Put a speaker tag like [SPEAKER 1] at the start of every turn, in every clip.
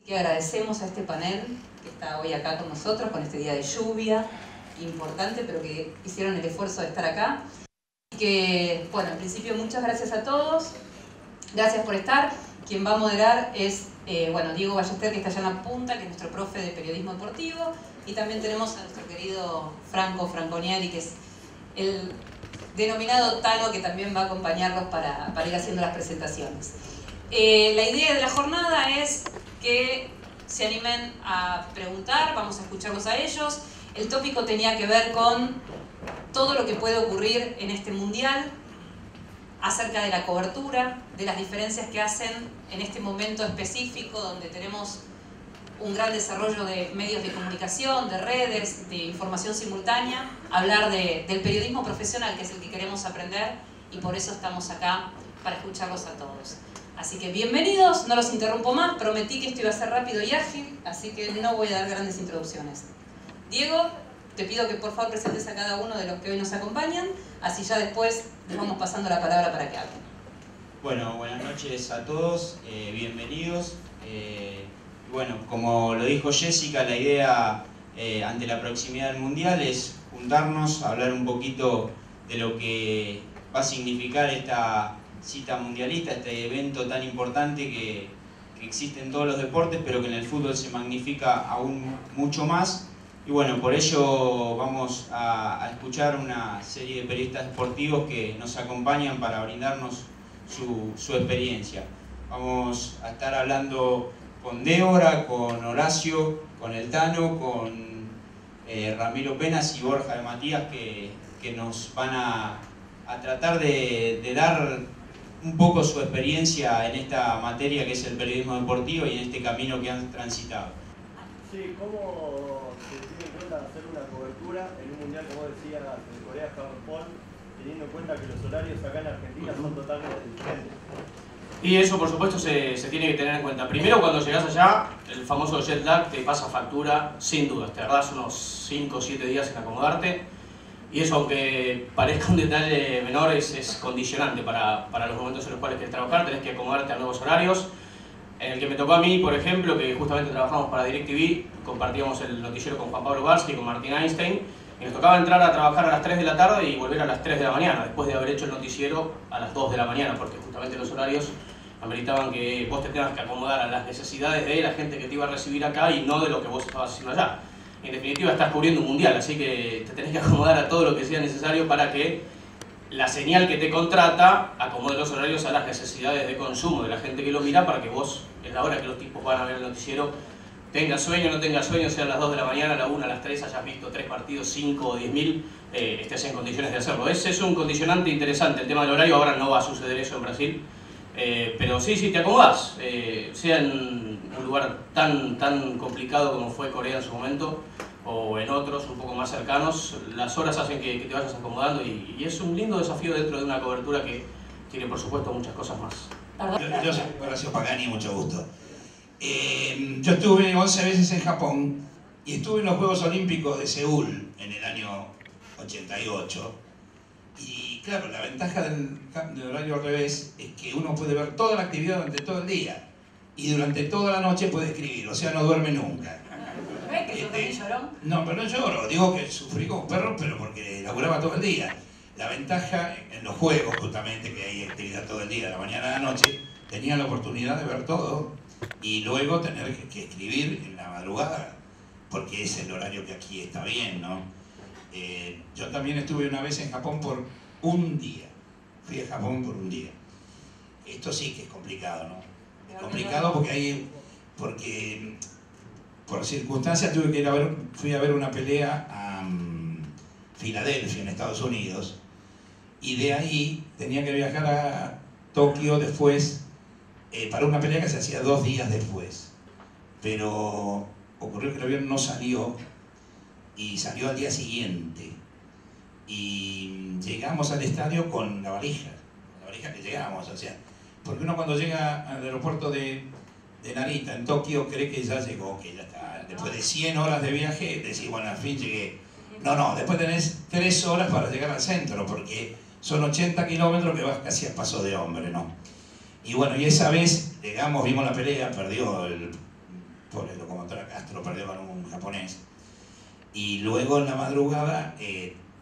[SPEAKER 1] Que agradecemos a este panel que está hoy acá con nosotros, con este día de lluvia importante, pero que hicieron el esfuerzo de estar acá. Y que, bueno, en principio muchas gracias a todos, gracias por estar. Quien va a moderar es, Diego Ballester, que está allá en la punta, que es nuestro profe de periodismo deportivo, y también tenemos a nuestro querido Franco Franconieri, que es el denominado Tano, que también va a acompañarlos para ir haciendo las presentaciones. La idea de la jornada es que se animen a preguntar, vamos a escucharlos a ellos. El tópico tenía que ver con todo lo que puede ocurrir en este mundial, acerca de la cobertura, de las diferencias que hacen en este momento específico donde tenemos un gran desarrollo de medios de comunicación, de redes, de información simultánea, hablar del periodismo profesional, que es el que queremos aprender, y por eso estamos acá, para escucharlos a todos. Así que bienvenidos, no los interrumpo más, prometí que esto iba a ser rápido y ágil, así que no voy a dar grandes introducciones. Diego, te pido que por favor presentes a cada uno de los que hoy nos acompañan, así ya después les vamos pasando la palabra para que hablen.
[SPEAKER 2] Bueno, buenas noches a todos, bienvenidos. Bueno, como lo dijo Jessica, la idea ante la proximidad del Mundial es juntarnos, hablar un poquito de lo que va a significar esta cita mundialista, este evento tan importante que existe en todos los deportes, pero que en el fútbol se magnifica aún mucho más. Y bueno, por ello vamos a escuchar una serie de periodistas deportivos que nos acompañan para brindarnos su experiencia. Vamos a estar hablando con Débora, con Horacio, con el Tano, con Ramiro Penas y Borja de Matías, que nos van a tratar de dar un poco su experiencia en esta materia que es el periodismo deportivo y en este camino que han transitado.
[SPEAKER 3] Sí, ¿cómo se tiene en cuenta hacer una cobertura en un mundial, como decías, de Corea-Japón, teniendo en cuenta que los horarios acá en Argentina son totalmente diferentes?
[SPEAKER 4] Y eso, por supuesto, se tiene que tener en cuenta. Primero, cuando llegás allá, el famoso jet lag te pasa factura, sin dudas. Te tardás unos 5 o 7 días en acomodarte. Y eso, aunque parezca un detalle menor, es condicionante para los momentos en los cuales querés trabajar. Tenés que acomodarte a nuevos horarios. En el que me tocó a mí, por ejemplo, que justamente trabajamos para DirecTV, compartíamos el noticiero con Juan Pablo Barsky y con Martín Einstein, y nos tocaba entrar a trabajar a las 3 de la tarde y volver a las 3 de la mañana, después de haber hecho el noticiero a las 2 de la mañana, porque justamente los horarios ameritaban que vos te tengas que acomodar a las necesidades de la gente que te iba a recibir acá y no de lo que vos estabas haciendo allá. En definitiva, estás cubriendo un mundial, así que te tenés que acomodar a todo lo que sea necesario para que la señal que te contrata acomode los horarios a las necesidades de consumo de la gente que lo mira, para que vos, en la hora que los tipos van a ver el noticiero, tengas sueño, no tengas sueño, sean las 2 de la mañana, la 1, a las 3, hayas visto 3 partidos, 5 o 10.000, estés en condiciones de hacerlo. Ese es un condicionante interesante, el tema del horario. Ahora no va a suceder eso en Brasil, pero sí, te acomodás, sea en un lugar tan complicado como fue Corea en su momento, o en otros un poco más cercanos, las horas hacen que te vayas acomodando y es un lindo desafío dentro de una cobertura que tiene, por supuesto, muchas cosas más.
[SPEAKER 5] Yo soy Horacio Pagani, mucho gusto. Yo estuve 11 veces en Japón y estuve en los Juegos Olímpicos de Seúl en el año 88. Y claro, la ventaja del horario al revés es que uno puede ver toda la actividad durante todo el día y durante toda la noche puede escribir, o sea, no duerme nunca.
[SPEAKER 1] ¿Ves que yo lloró?
[SPEAKER 5] No, pero no lloro, digo que sufrí como perro, pero porque laburaba todo el día. La ventaja en los juegos, justamente, que hay actividad todo el día, de la mañana a la noche, tenía la oportunidad de ver todo y luego tener que escribir en la madrugada, porque es el horario que aquí está bien, ¿no? Yo también estuve una vez en Japón por un día. Fui a Japón por un día. Esto sí que es complicado, ¿no? Es complicado porque por circunstancias fui a ver una pelea a Filadelfia, en Estados Unidos, y de ahí tenía que viajar a Tokio después para una pelea que se hacía 2 días después. Pero ocurrió que el avión no salió y salió al día siguiente. Y llegamos al estadio con la valija que llegamos, o sea, porque uno cuando llega al aeropuerto de Narita, en Tokio, cree que ya llegó, que ya está. Después de 100 horas de viaje, decís, bueno, al fin llegué. No, después tenés 3 horas para llegar al centro, porque son 80 kilómetros que vas casi a paso de hombre, ¿no? Y bueno, y esa vez llegamos, vimos la pelea, perdió el pobre locomotora Castro perdió con un japonés. Y luego en la madrugada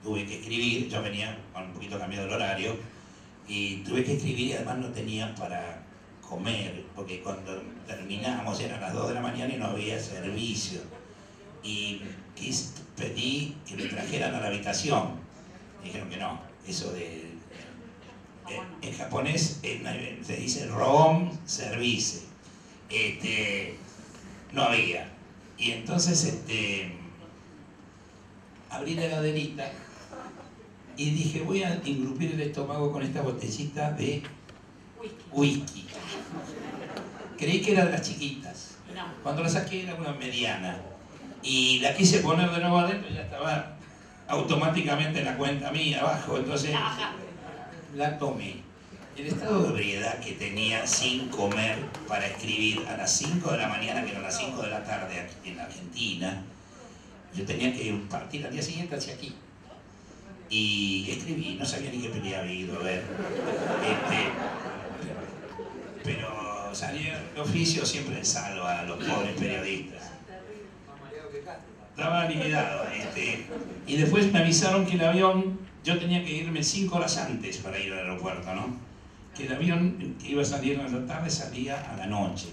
[SPEAKER 5] tuve que escribir, yo venía con un poquito cambiado el horario, y tuve que escribir y además no tenía para comer, porque cuando terminamos eran las 2 de la mañana y no había servicio. Y pedí que me trajeran a la habitación. Me dijeron que no, eso de... en japonés se dice room service. No había. Y entonces abrí la heladerita y dije, voy a engrupir el estómago con esta botellita de whisky. Creí que era de las chiquitas. Cuando la saqué era una mediana. Y la quise poner de nuevo adentro y ya estaba automáticamente en la cuenta mía abajo. Entonces la tomé. El estado de ebriedad que tenía sin comer para escribir a las 5 de la mañana, que eran las 5 de la tarde aquí en Argentina, yo tenía que partir al día siguiente hacia aquí. Y escribí, no sabía ni qué pelea había ido a ver. Pero salía el oficio siempre en salva a los pobres periodistas. Estaba liquidado. Y después me avisaron que el avión, yo tenía que irme 5 horas antes para ir al aeropuerto, ¿no? Que el avión que iba a salir a la tarde salía a la noche.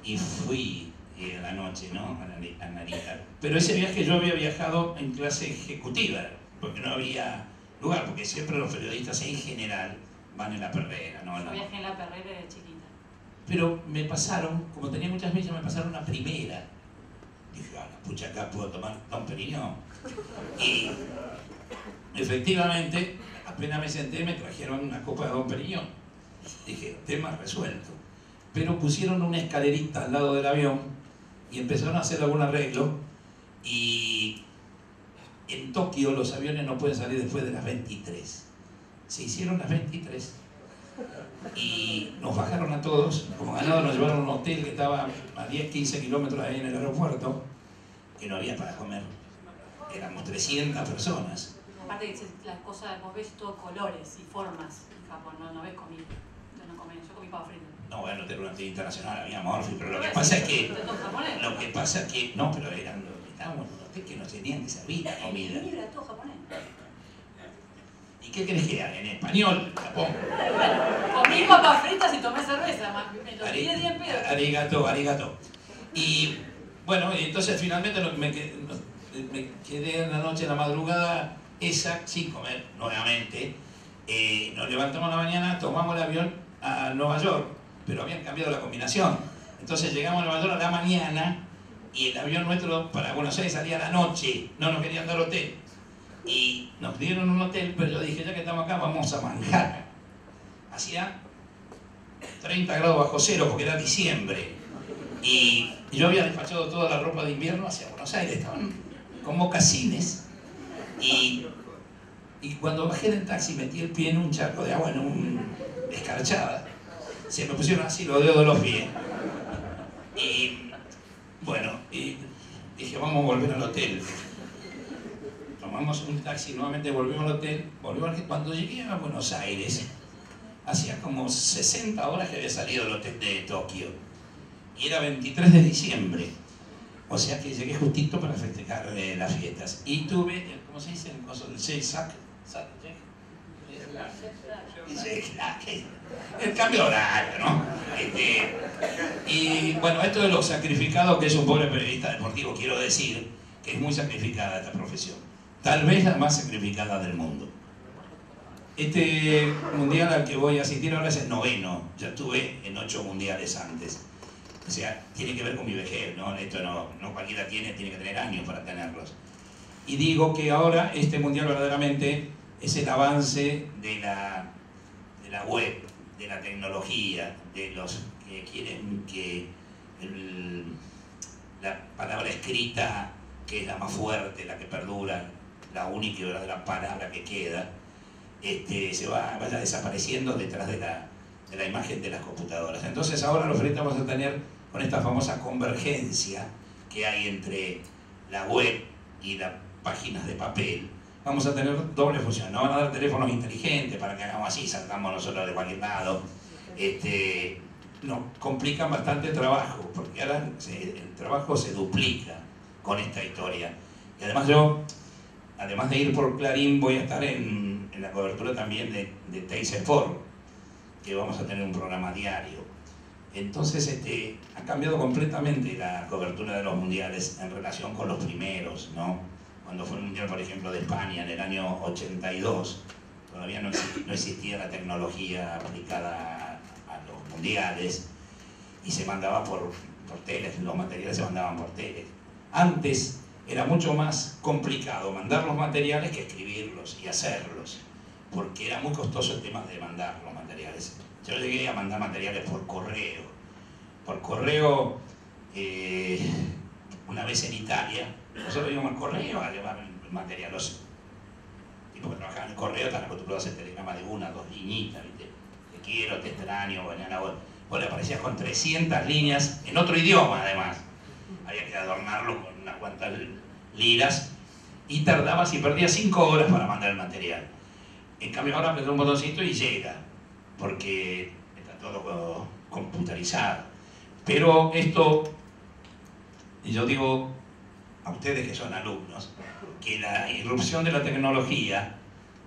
[SPEAKER 5] Y fui a la noche, ¿no? A Narita. Pero ese viaje yo había viajado en clase ejecutiva, porque no había lugar, porque siempre los periodistas en general van en la perrera, ¿no?
[SPEAKER 6] Yo viajé en la perrera de chiquita.
[SPEAKER 5] Pero me pasaron, como tenía muchas millas, me pasaron una primera. Dije, ah, la pucha, acá puedo tomar Don Periñón. Y efectivamente, apenas me senté, me trajeron una copa de Don Periñón. Dije, tema resuelto. Pero pusieron una escalerita al lado del avión y empezaron a hacer algún arreglo. Y en Tokio los aviones no pueden salir después de las 23. Se hicieron las 23. Y nos bajaron a todos, como ganado nos llevaron a un hotel que estaba a 10-15 kilómetros ahí en el aeropuerto, que no había para comer. Éramos 300 personas.
[SPEAKER 6] Aparte que las cosas, vos ves todo colores y formas en Japón, no ves comida. Yo no comí, yo comí pavo frito.
[SPEAKER 5] No, bueno, era una tienda internacional, había morfi, pero lo que pasa es que... Lo que pasa es que... No, pero estábamos en un hotel que nos tenían que servir la comida.
[SPEAKER 6] Era todo japonés.
[SPEAKER 5] ¿Y qué crees que era? En español, Japón.
[SPEAKER 6] Comí papas fritas y tomé cerveza, me lo pide 10 pesos.
[SPEAKER 5] Arigato, arigato. Y bueno, entonces finalmente me quedé en la noche, en la madrugada, esa, sin comer nuevamente. Nos levantamos en la mañana, tomamos el avión a Nueva York, pero habían cambiado la combinación. Entonces llegamos a Nueva York a la mañana y el avión nuestro para Buenos Aires salía a la noche, no nos querían dar hotel. Y nos dieron un hotel, pero yo dije, ya que estamos acá, vamos a Manhattan. Hacía 30 grados bajo cero porque era diciembre. Y yo había despachado toda la ropa de invierno hacia Buenos Aires, estaban con mocasines. Y cuando bajé del taxi metí el pie en un charco de agua, en una escarchada. Se me pusieron así los dedos de los pies. Y bueno, y dije, vamos a volver al hotel. Tomamos un taxi, nuevamente volvimos al hotel. Cuando llegué a Buenos Aires, hacía como 60 horas que había salido del hotel de Tokio. Y era 23 de diciembre. O sea que llegué justito para festejar las fiestas. Y tuve, ¿cómo se dice? El el cambio horario, ¿no? Y bueno, esto de los sacrificados, que es un pobre periodista deportivo, quiero decir que es muy sacrificada esta profesión. Tal vez la más sacrificada del mundo. Este mundial al que voy a asistir ahora es el 9º. Ya estuve en 8 mundiales antes. O sea, tiene que ver con mi vejez, ¿no? Esto no cualquiera tiene que tener años para tenerlos. Y digo que ahora este mundial verdaderamente es el avance de la web, de la tecnología, de los que quieren que la palabra escrita, que es la más fuerte, la que perdura, la única y verdadera palabra que queda, vaya desapareciendo detrás de la imagen de las computadoras. Entonces ahora los periodistas vamos a tener con esta famosa convergencia que hay entre la web y las páginas de papel. Vamos a tener doble función, nos van a dar teléfonos inteligentes para que hagamos así, saltamos nosotros de cualquier lado. nos complican bastante el trabajo, porque ahora el trabajo se duplica con esta historia. Y además yo, además de ir por Clarín, voy a estar en la cobertura también de Teis Sport, que vamos a tener un programa diario. Entonces ha cambiado completamente la cobertura de los mundiales en relación con los primeros, ¿no? Cuando fue el mundial, por ejemplo, de España en el año 82, todavía no existía la tecnología aplicada a los mundiales y se mandaba por teles, los materiales se mandaban por teles. Antes era mucho más complicado mandar los materiales que escribirlos y hacerlos, porque era muy costoso el tema de mandar los materiales. Yo llegué a mandar materiales por correo. Por correo, una vez en Italia, nosotros íbamos al correo a llevar el material. Los tipos que trabajaban en el correo están acostumbrados a hacer telegramas de 1 o 2 liñitas, ¿viste? Te quiero, te extraño, mañana vos le aparecías con 300 líneas en otro idioma, además. Había que adornarlo con unas cuantas liras y tardabas y perdías 5 horas para mandar el material. En cambio ahora apretas un botoncito y llega, porque está todo computarizado. Pero esto, yo digo a ustedes que son alumnos, que la irrupción de la tecnología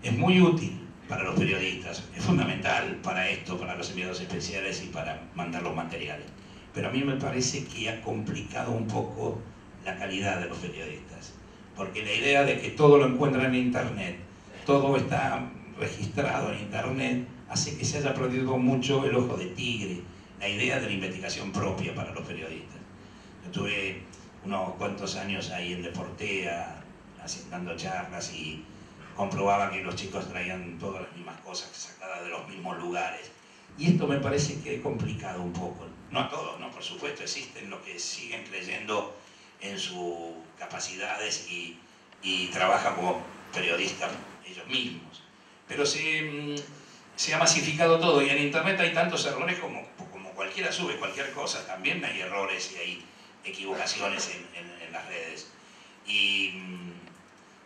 [SPEAKER 5] es muy útil para los periodistas, es fundamental para esto, para los enviados especiales y para mandar los materiales. Pero a mí me parece que ha complicado un poco la calidad de los periodistas, porque la idea de que todo lo encuentran en Internet, todo está registrado en Internet, hace que se haya perdido mucho el ojo de tigre, la idea de la investigación propia para los periodistas. Yo tuve unos cuantos años ahí en Deportea, dando charlas y comprobaba que los chicos traían todas las mismas cosas sacadas de los mismos lugares. Y esto me parece que he complicado un poco. No a todos, ¿no? Por supuesto, existen los que siguen creyendo en sus capacidades y trabajan como periodistas ellos mismos. Pero se ha masificado todo y en Internet hay tantos errores como cualquiera sube cualquier cosa. También hay errores y hay equivocaciones en las redes. Y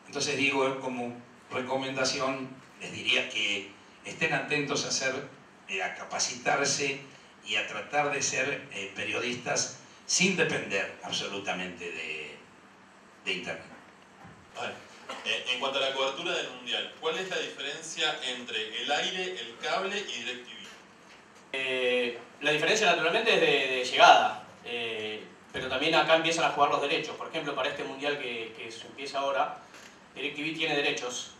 [SPEAKER 5] entonces digo, como recomendación, les diría que estén atentos a capacitarse y a tratar de ser periodistas sin depender absolutamente de Internet.
[SPEAKER 7] Vale. En cuanto a la cobertura del Mundial, ¿cuál es la diferencia entre el aire, el cable y DirecTV?
[SPEAKER 4] La diferencia naturalmente es de llegada, pero también acá empiezan a jugar los derechos. Por ejemplo, para este Mundial que se empieza ahora, DirecTV tiene derechos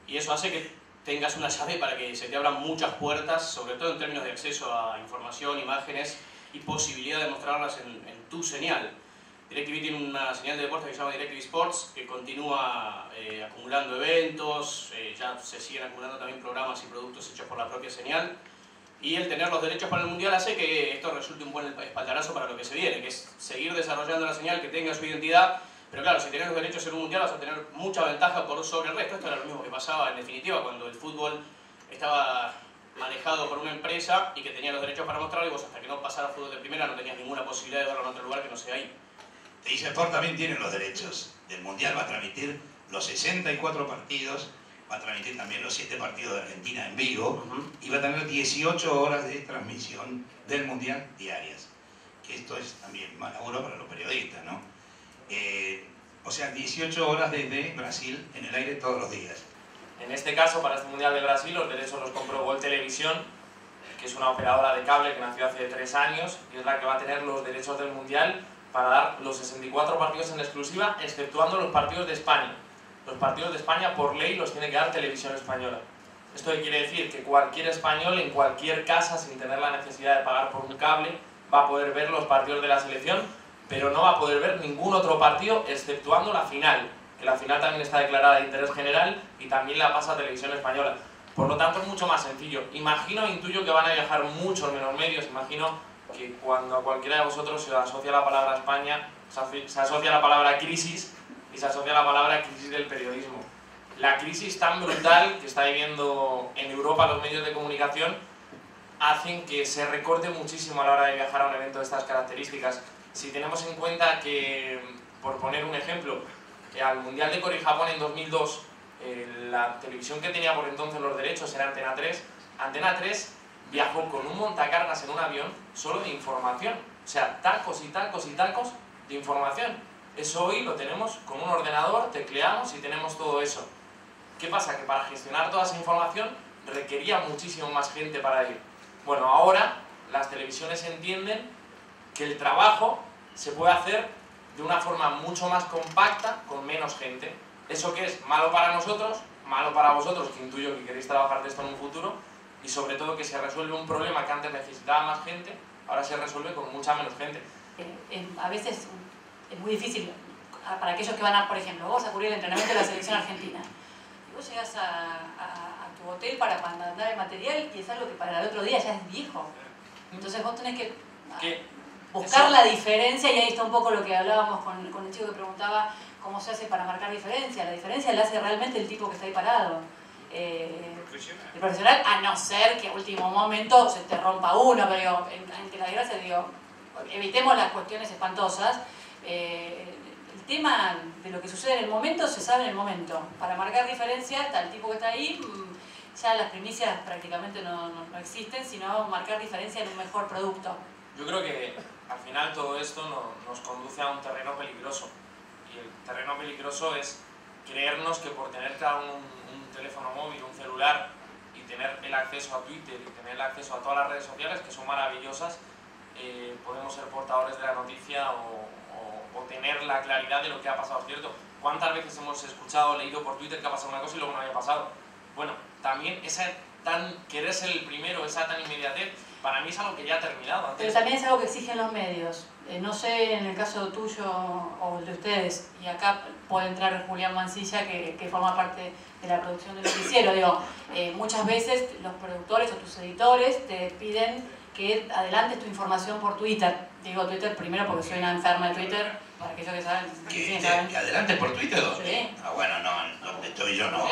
[SPEAKER 4] y eso hace que tengas una llave para que se te abran muchas puertas, sobre todo en términos de acceso a información, imágenes y posibilidad de mostrarlas en tu señal. DirecTV tiene una señal de deporte que se llama DirecTV Sports, que continúa acumulando eventos, ya se siguen acumulando también programas y productos hechos por la propia señal. Y el tener los derechos para el Mundial hace que esto resulte un buen espaldarazo para lo que se viene, que es seguir desarrollando la señal, que tenga su identidad. Pero claro, si tienes los derechos en un Mundial vas a tener mucha ventaja sobre el resto. Esto era lo mismo que pasaba en definitiva cuando el fútbol estaba manejado por una empresa y que tenía los derechos para mostrarlo y vos hasta que no pasara fútbol de primera no tenías ninguna posibilidad de verlo en otro lugar que no sea ahí.
[SPEAKER 5] Teis Sport también tiene los derechos del Mundial, va a transmitir los 64 partidos, va a transmitir también los 7 partidos de Argentina en vivo y va a tener 18 horas de transmisión del Mundial diarias. Que esto es también más laburo para los periodistas, ¿no? O sea, 18 horas desde Brasil en el aire todos los días.
[SPEAKER 8] En este caso, para este Mundial de Brasil, los derechos los compró Gol Televisión, que es una operadora de cable que nació hace 3 años y es la que va a tener los derechos del Mundial para dar los 64 partidos en exclusiva, exceptuando los partidos de España. Los partidos de España, por ley, los tiene que dar Televisión Española. Esto quiere decir que cualquier español, en cualquier casa, sin tener la necesidad de pagar por un cable, va a poder ver los partidos de la selección, pero no va a poder ver ningún otro partido, exceptuando la final, que la final también está declarada de interés general y también la pasa a Televisión Española. Por lo tanto, es mucho más sencillo. Imagino, intuyo que van a viajar muchos menos medios, imagino que cuando a cualquiera de vosotros se asocia la palabra España, se asocia la palabra crisis y se asocia la palabra crisis del periodismo. La crisis tan brutal que está viviendo en Europa los medios de comunicación hacen que se recorte muchísimo a la hora de viajar a un evento de estas características. Si tenemos en cuenta que, por poner un ejemplo, que al Mundial de Corea y Japón en 2002, la televisión que tenía por entonces los derechos era Antena 3. Antena 3 viajó con un montacargas en un avión solo de información. O sea, tacos y tacos y tacos de información. Eso hoy lo tenemos con un ordenador, tecleamos y tenemos todo eso. ¿Qué pasa? Que para gestionar toda esa información requería muchísimo más gente para ir. Bueno, ahora las televisiones entienden que el trabajo se puede hacer de una forma mucho más compacta, con menos gente. ¿Eso qué es? Malo para nosotros, malo para vosotros, que intuyo que queréis trabajar de esto en un futuro, y sobre todo que se resuelve un problema que antes necesitaba más gente, ahora se resuelve con mucha menos gente.
[SPEAKER 6] A veces es muy difícil para aquellos que van a, por ejemplo, vos a cubrir el entrenamiento de la selección argentina. Y vos llegás a tu hotel para mandar el material y es algo que para el otro día ya es viejo. Entonces vos tenés que buscar la diferencia, y ahí está un poco lo que hablábamos con el chico que preguntaba cómo se hace para marcar diferencia. La diferencia la hace realmente el tipo que está ahí parado. El profesional, a no ser que a último momento se te rompa uno, pero digo, ante la desgracia, digo, evitemos las cuestiones espantosas. El tema de lo que sucede en el momento se sabe en el momento. Para marcar diferencia, está el tipo que está ahí, ya las primicias prácticamente no existen, sino marcar diferencia en un mejor producto.
[SPEAKER 8] Yo creo que al final todo esto nos conduce a un terreno peligroso. Y el terreno peligroso es creernos que por tener cada uno un teléfono móvil, un celular, y tener el acceso a Twitter y tener el acceso a todas las redes sociales, que son maravillosas, podemos ser portadores de la noticia o tener la claridad de lo que ha pasado, ¿cierto? ¿Cuántas veces hemos escuchado, leído por Twitter que ha pasado una cosa y luego no había pasado? Bueno, también querer ser el primero, esa tan inmediatez, para mí es algo que ya ha terminado.
[SPEAKER 6] Pero también es algo que exigen los medios. No sé, en el caso tuyo o el de ustedes, y acá puede entrar Julián Mancilla, que forma parte de la producción del noticiero. Digo, muchas veces los productores o tus editores te piden que adelantes tu información por Twitter. Digo Twitter primero porque soy una enferma de Twitter, para aquellos que saben.
[SPEAKER 5] ¿Que adelante por Twitter? ¿Dónde?
[SPEAKER 6] Sí.
[SPEAKER 5] Ah, bueno, no, donde estoy yo no.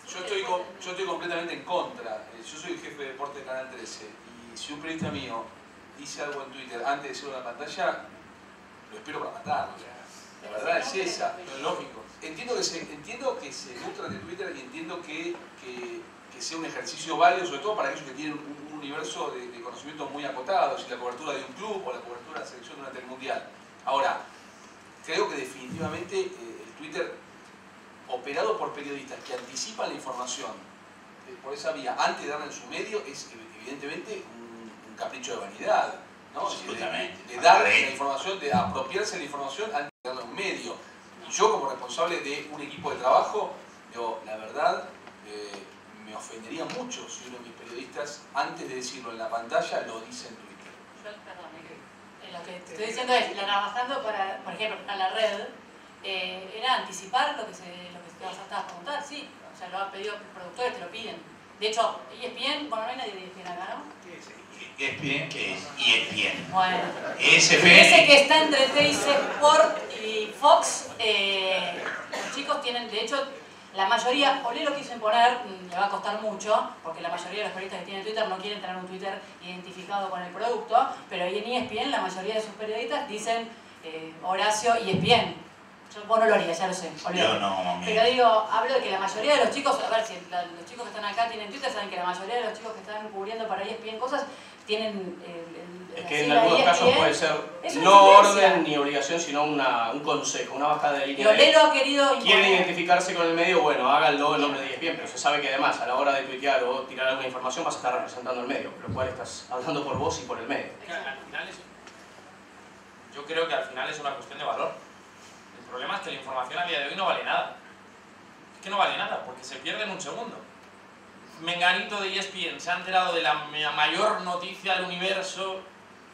[SPEAKER 9] Yo estoy completamente en contra. Yo soy el jefe de deporte de Canal 13 y si un periodista mío dice algo en Twitter antes de decirlo en la pantalla, lo espero para matarlo. La verdad es esa.
[SPEAKER 8] Es lógico.
[SPEAKER 9] Entiendo que se nutran de Twitter y entiendo que sea un ejercicio válido, sobre todo para aquellos que tienen un universo de conocimientos muy acotados, y la cobertura de un club o la cobertura de la selección durante el Mundial. Ahora, creo que definitivamente el Twitter, operado por periodistas que anticipan la información por esa vía antes de darla en su medio, es evidentemente un capricho de vanidad, ¿no?
[SPEAKER 5] Absolutamente.
[SPEAKER 9] De dar la información, de apropiarse de la información antes de darla en un medio. Y yo, como responsable de un equipo de trabajo, digo, la verdad, me ofendería mucho si uno de mis periodistas, antes de decirlo en la pantalla, lo dice en Twitter.
[SPEAKER 6] Lo que te estoy diciendo es, trabajando para, por ejemplo, a la red, era anticipar lo que te vas a preguntar, sí. O sea, lo han pedido los productores, te lo piden. De hecho, ESPN, bueno, no hay nadie de ESPN acá, ¿no?
[SPEAKER 5] ESPN, ¿qué es? ESPN.
[SPEAKER 6] Bueno.
[SPEAKER 5] ESPN.
[SPEAKER 6] Ese que está entre TIC Sport y Fox, los chicos tienen, de hecho, la mayoría, Olé lo quiso imponer, le va a costar mucho, porque la mayoría de los periodistas que tienen Twitter no quieren tener un Twitter identificado con el producto, pero ahí en ESPN la mayoría de sus periodistas dicen Horacio ESPN. Vos no lo harías, ya lo sé.
[SPEAKER 5] Yo no, mami.
[SPEAKER 6] Pero digo, hablo de que la mayoría de los chicos, a ver, si los chicos que están acá tienen Twitter, saben que la mayoría de los chicos que están cubriendo para ESPN cosas tienen
[SPEAKER 4] es que en algunos casos puede ser no orden ni obligación, sino un consejo, una bajada de línea.
[SPEAKER 6] Olelo ha querido
[SPEAKER 4] quieren identificarse con el medio, bueno, háganlo en nombre de ESPN, pero se sabe que además a la hora de tuitear o tirar alguna información vas a estar representando el medio, lo cual estás hablando por vos y por el medio.
[SPEAKER 8] Yo creo que al final es una cuestión de valor. El problema es que la información a día de hoy no vale nada. Es que no vale nada, porque se pierde en un segundo. Menganito de ESPN se ha enterado de la mayor noticia del universo,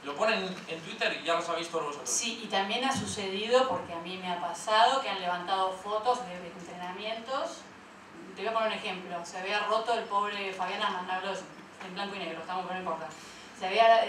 [SPEAKER 8] lo ponen en Twitter y ya los habéis todos vosotros.
[SPEAKER 6] Sí, y también ha sucedido, porque a mí me ha pasado, que han levantado fotos de entrenamientos. Te voy a poner un ejemplo. Se había roto el pobre Fabián Asman, hablo en blanco y negro, estamos, pero no importa. Se había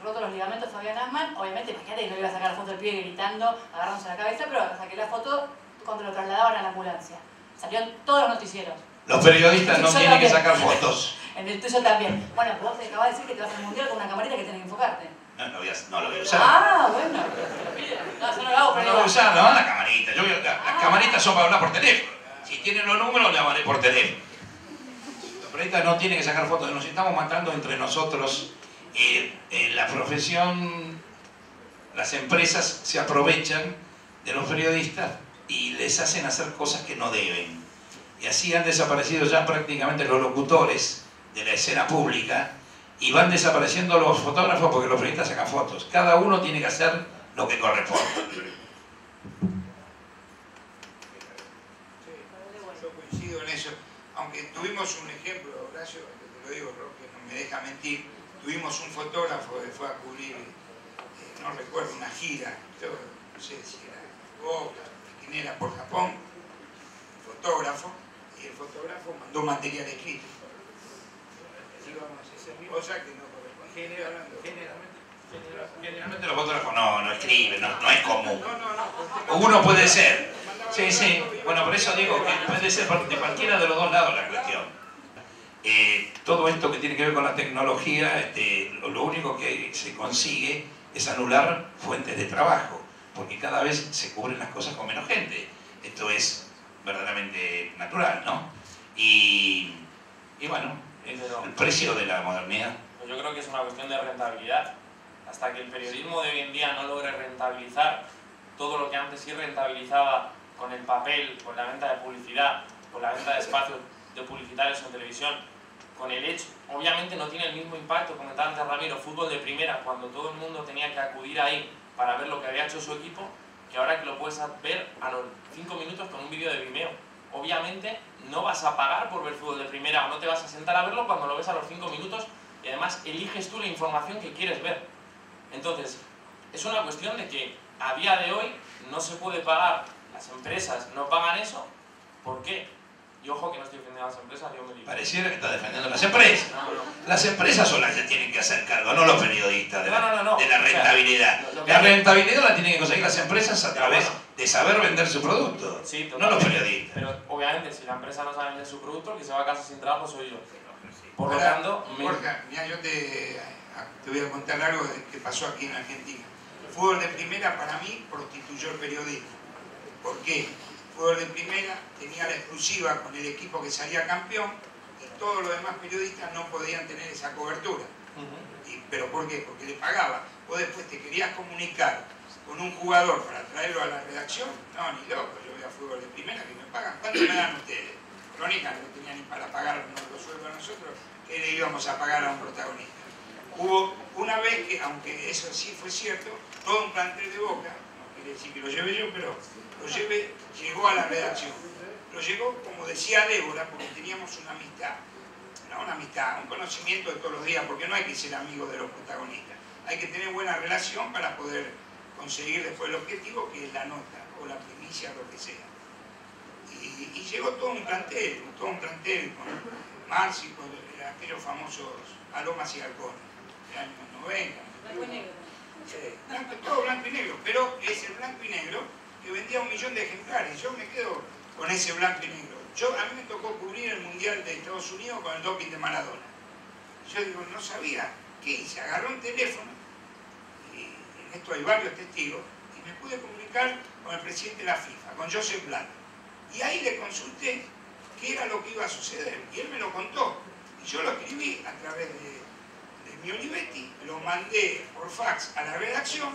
[SPEAKER 6] roto los ligamentos Fabián Asman, obviamente, imagínate que no iba a sacar la foto del pibe gritando, agarrándose la cabeza, pero saqué la foto cuando lo trasladaban a la ambulancia. Salió en todos los noticieros.
[SPEAKER 5] Los periodistas no tienen que sacar fotos.
[SPEAKER 6] En el tuyo también. Bueno, vos te acabas de decir que te vas al mundial con una camarita que tienes que enfocarte.
[SPEAKER 5] No lo voy a usar.
[SPEAKER 6] Ah, bueno. No, yo no lo hago, pero
[SPEAKER 5] no lo voy a usar, no, la camarita. Las camaritas son para hablar por teléfono. Si tienen los números, le llamaré por teléfono. periodista no tiene que sacar fotos, nos estamos matando entre nosotros. En la profesión, las empresas se aprovechan de los periodistas y les hacen hacer cosas que no deben. Y así han desaparecido ya prácticamente los locutores de la escena pública y van desapareciendo los fotógrafos porque los periodistas sacan fotos. Cada uno tiene que hacer lo que corresponde.
[SPEAKER 10] Yo coincido en eso, aunque tuvimos un ejemplo, Horacio, te lo digo, Roque, no me deja mentir, tuvimos un fotógrafo que fue a cubrir, no recuerdo, una gira, yo no sé si era Boca, quién era, por Japón, fotógrafo, y el fotógrafo mandó material escrito. Cosa que no corresponde.
[SPEAKER 5] Generalmente los fotógrafos no escriben, no es común. Uno puede ser. Sí, sí. Bueno, por eso digo que puede ser de cualquiera de los dos lados la cuestión. Todo esto que tiene que ver con la tecnología, lo único que se consigue es anular fuentes de trabajo, porque cada vez se cubren las cosas con menos gente. Esto es verdaderamente natural, ¿no? Y bueno, es el precio de la modernidad.
[SPEAKER 8] Pues yo creo que es una cuestión de rentabilidad. Hasta que el periodismo de hoy en día no logre rentabilizar todo lo que antes sí rentabilizaba con el papel, con la venta de publicidad, con la venta de espacios de publicitarios en televisión, con el hecho, obviamente no tiene el mismo impacto, comentaba antes Ramiro, fútbol de primera, cuando todo el mundo tenía que acudir ahí para ver lo que había hecho su equipo, que ahora que lo puedes ver a los 5 minutos con un vídeo de Vimeo. Obviamente no vas a pagar por ver fútbol de primera o no te vas a sentar a verlo cuando lo ves a los 5 minutos y además eliges tú la información que quieres ver. Entonces, es una cuestión de que a día de hoy no se puede pagar, las empresas no pagan eso. ¿Por qué? Y ojo que no estoy defendiendo a las empresas, yo me digo.
[SPEAKER 5] Pareciera que está defendiendo a las empresas.
[SPEAKER 8] No.
[SPEAKER 5] Las empresas son las que tienen que hacer cargo, no los periodistas de la rentabilidad.
[SPEAKER 8] O sea,
[SPEAKER 5] la rentabilidad la tienen que conseguir las empresas a través de saber vender su producto,
[SPEAKER 8] sí,
[SPEAKER 5] no los periodistas.
[SPEAKER 8] Pero obviamente si la empresa no sabe vender su producto, el que se va a casa sin trabajo soy yo. Por lo tanto,
[SPEAKER 10] Borja, mira, yo te voy a contar algo que pasó aquí en Argentina. El fútbol de primera para mí prostituyó el periodismo. ¿Por qué? El fútbol de primera tenía la exclusiva con el equipo que salía campeón y todos los demás periodistas no podían tener esa cobertura. ¿Pero por qué? Porque le pagaba. Vos después te querías comunicar con un jugador para traerlo a la redacción. No, ni loco, yo voy a fútbol de primera que me pagan. ¿Cuánto me dan ustedes? Crónica no tenía ni para pagarnos los sueldos a nosotros, que le íbamos a pagar a un protagonista. Hubo una vez que, aunque eso sí fue cierto, todo un plantel de Boca, no quiere decir que lo llevé yo, pero llegó a la redacción. Lo llegó, como decía Débora, porque teníamos una amistad. No una amistad, un conocimiento de todos los días, porque no hay que ser amigo de los protagonistas. Hay que tener buena relación para poder conseguir después el objetivo, que es la nota, o la primicia, lo que sea. Y llegó todo un plantel con Marci, con aquellos famosos Palomas y Halcones, de años 90.
[SPEAKER 6] Blanco y negro.
[SPEAKER 10] Todo blanco y negro, pero es el blanco y negro que vendía 1 millón de ejemplares. Yo me quedo con ese blanco y negro. A mí me tocó cubrir el Mundial de Estados Unidos con el doping de Maradona. Yo digo, no sabía. ¿Qué hice? Agarré un teléfono, y en esto hay varios testigos, y me pude comunicar con el presidente de la FIFA, con Joseph Blatter. Y ahí le consulté qué era lo que iba a suceder. Y él me lo contó. Y yo lo escribí a través de mi Olivetti, lo mandé por fax a la redacción.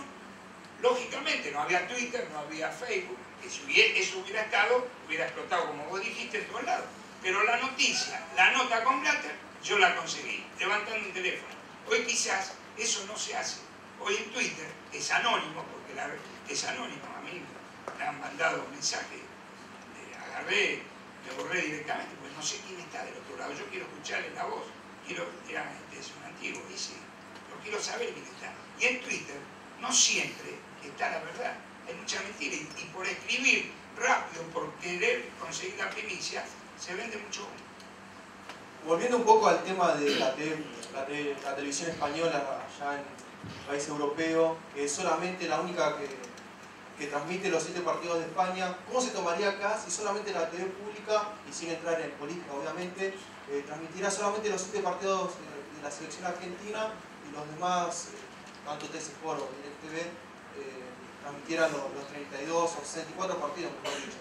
[SPEAKER 10] Lógicamente no había Twitter, no había Facebook. Que si eso hubiera explotado, como vos dijiste, en todos lados. Pero la noticia, la nota con Blatter, yo la conseguí, levantando un teléfono. Hoy quizás eso no se hace. Hoy en Twitter es anónimo, porque es anónimo. A mí me han mandado mensajes. Agarré, me borré directamente, porque no sé quién está del otro lado. Yo quiero escucharle la voz. Es un antiguo, dice, yo quiero saber quién está. Y en Twitter no siempre está la verdad. Hay mucha mentira. Y por escribir rápido, por querer conseguir la primicia, se vende mucho humo.
[SPEAKER 11] Volviendo un poco al tema de la televisión española allá en el país europeo, que es solamente la única que transmite los 7 partidos de España, ¿cómo se tomaría acá si solamente la TV pública, y sin entrar en política obviamente, transmitirá solamente los 7 partidos de la selección argentina y los demás, tanto TC Sport o DirecTV, transmitieran los 32 o 64 partidos, mejor dicho?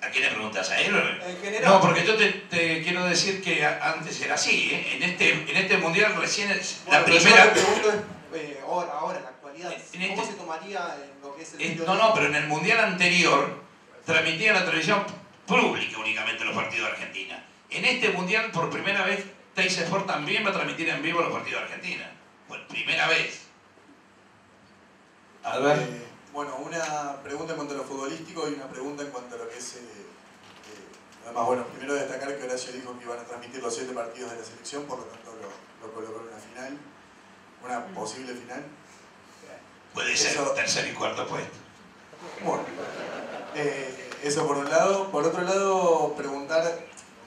[SPEAKER 5] ¿A quién le preguntas? ¿A él?
[SPEAKER 11] En general.
[SPEAKER 5] No, porque yo te quiero decir que antes era así, ¿eh? En este mundial recién es la primera...
[SPEAKER 11] Yo te pregunto ahora, en la actualidad, ¿cómo se tomaría en lo que es el...
[SPEAKER 5] No, pero en el mundial anterior transmitía la televisión pública únicamente los partidos de Argentina. En este mundial, por primera vez, Teis Sport también va a transmitir en vivo los partidos de Argentina. Por primera vez. A ver.
[SPEAKER 12] Bueno, una pregunta en cuanto a lo futbolístico y una pregunta en cuanto a lo que es... además, bueno, primero destacar que Horacio dijo que iban a transmitir los 7 partidos de la selección, por lo tanto lo colocó en una final, una posible final.
[SPEAKER 5] Puede ser tercer y cuarto puesto.
[SPEAKER 12] Bueno, eso por un lado. Por otro lado, preguntar,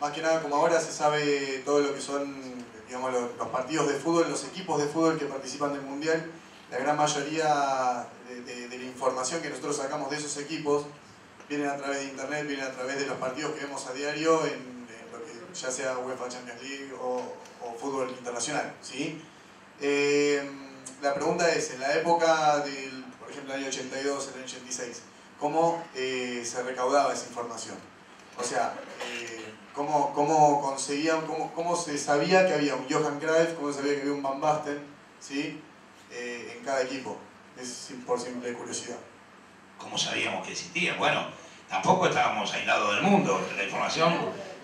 [SPEAKER 12] más que nada como ahora se sabe todo lo que son, digamos, los partidos de fútbol, los equipos de fútbol que participan del Mundial, la gran mayoría de la información que nosotros sacamos de esos equipos vienen a través de internet, vienen a través de los partidos que vemos a diario en lo que ya sea UEFA Champions League o fútbol internacional, ¿sí? La pregunta es, en la época del, por ejemplo, el año 82, el año 86, ¿cómo se recaudaba esa información? O sea, ¿cómo conseguían, cómo se sabía que había un Johan Cruyff, cómo se sabía que había un Van Basten, ¿sí? En cada equipo? Es por simple curiosidad.
[SPEAKER 5] ¿Cómo sabíamos que existía? Bueno, tampoco estábamos aislados del mundo. La información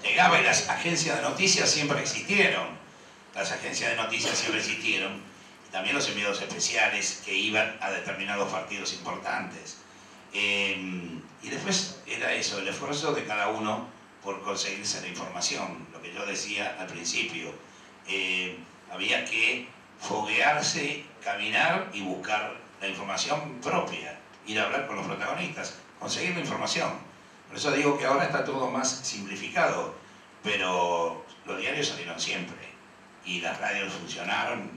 [SPEAKER 5] llegaba y las agencias de noticias siempre existieron. Las agencias de noticias siempre existieron. Y también los enviados especiales que iban a determinados partidos importantes. Y después era eso, el esfuerzo de cada uno por conseguirse la información. Lo que yo decía al principio. Había que foguearse, caminar y buscar la información propia, ir a hablar con los protagonistas, conseguir la información. Por eso digo que ahora está todo más simplificado, pero los diarios salieron siempre y las radios funcionaron,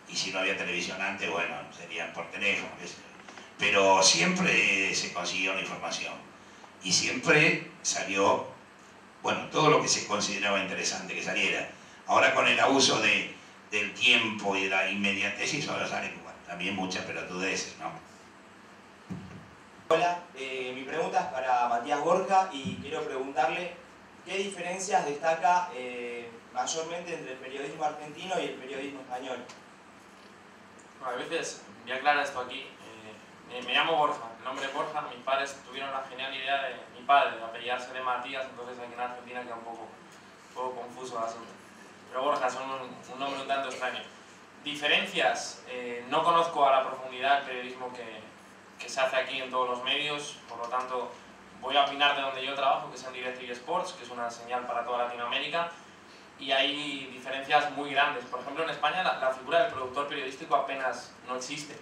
[SPEAKER 5] y si no había televisión antes, bueno, serían por teléfono, pero siempre se consiguió la información y siempre salió, bueno, todo lo que se consideraba interesante que saliera. Ahora con el abuso del tiempo y de la inmediatez, ahora salen también muchas pelotudeces, ¿no?
[SPEAKER 13] Hola, mi pregunta es para Matías Borja y quiero preguntarle qué diferencias destaca mayormente entre el periodismo argentino y el periodismo español.
[SPEAKER 8] Bueno, a veces, voy a aclarar esto aquí, me llamo Borja, el nombre es Borja, mis padres tuvieron la genial idea de mi padre, de apellidarse de Matías, entonces aquí en Argentina queda un poco confuso el asunto. Pero Borja son un nombre un tanto extraño. Diferencias, no conozco a la profundidad el periodismo que se hace aquí en todos los medios, por lo tanto voy a opinar de donde yo trabajo, que es en DirecTV Sports, que es una señal para toda Latinoamérica, y hay diferencias muy grandes. Por ejemplo, en España la figura del productor periodístico apenas no existe,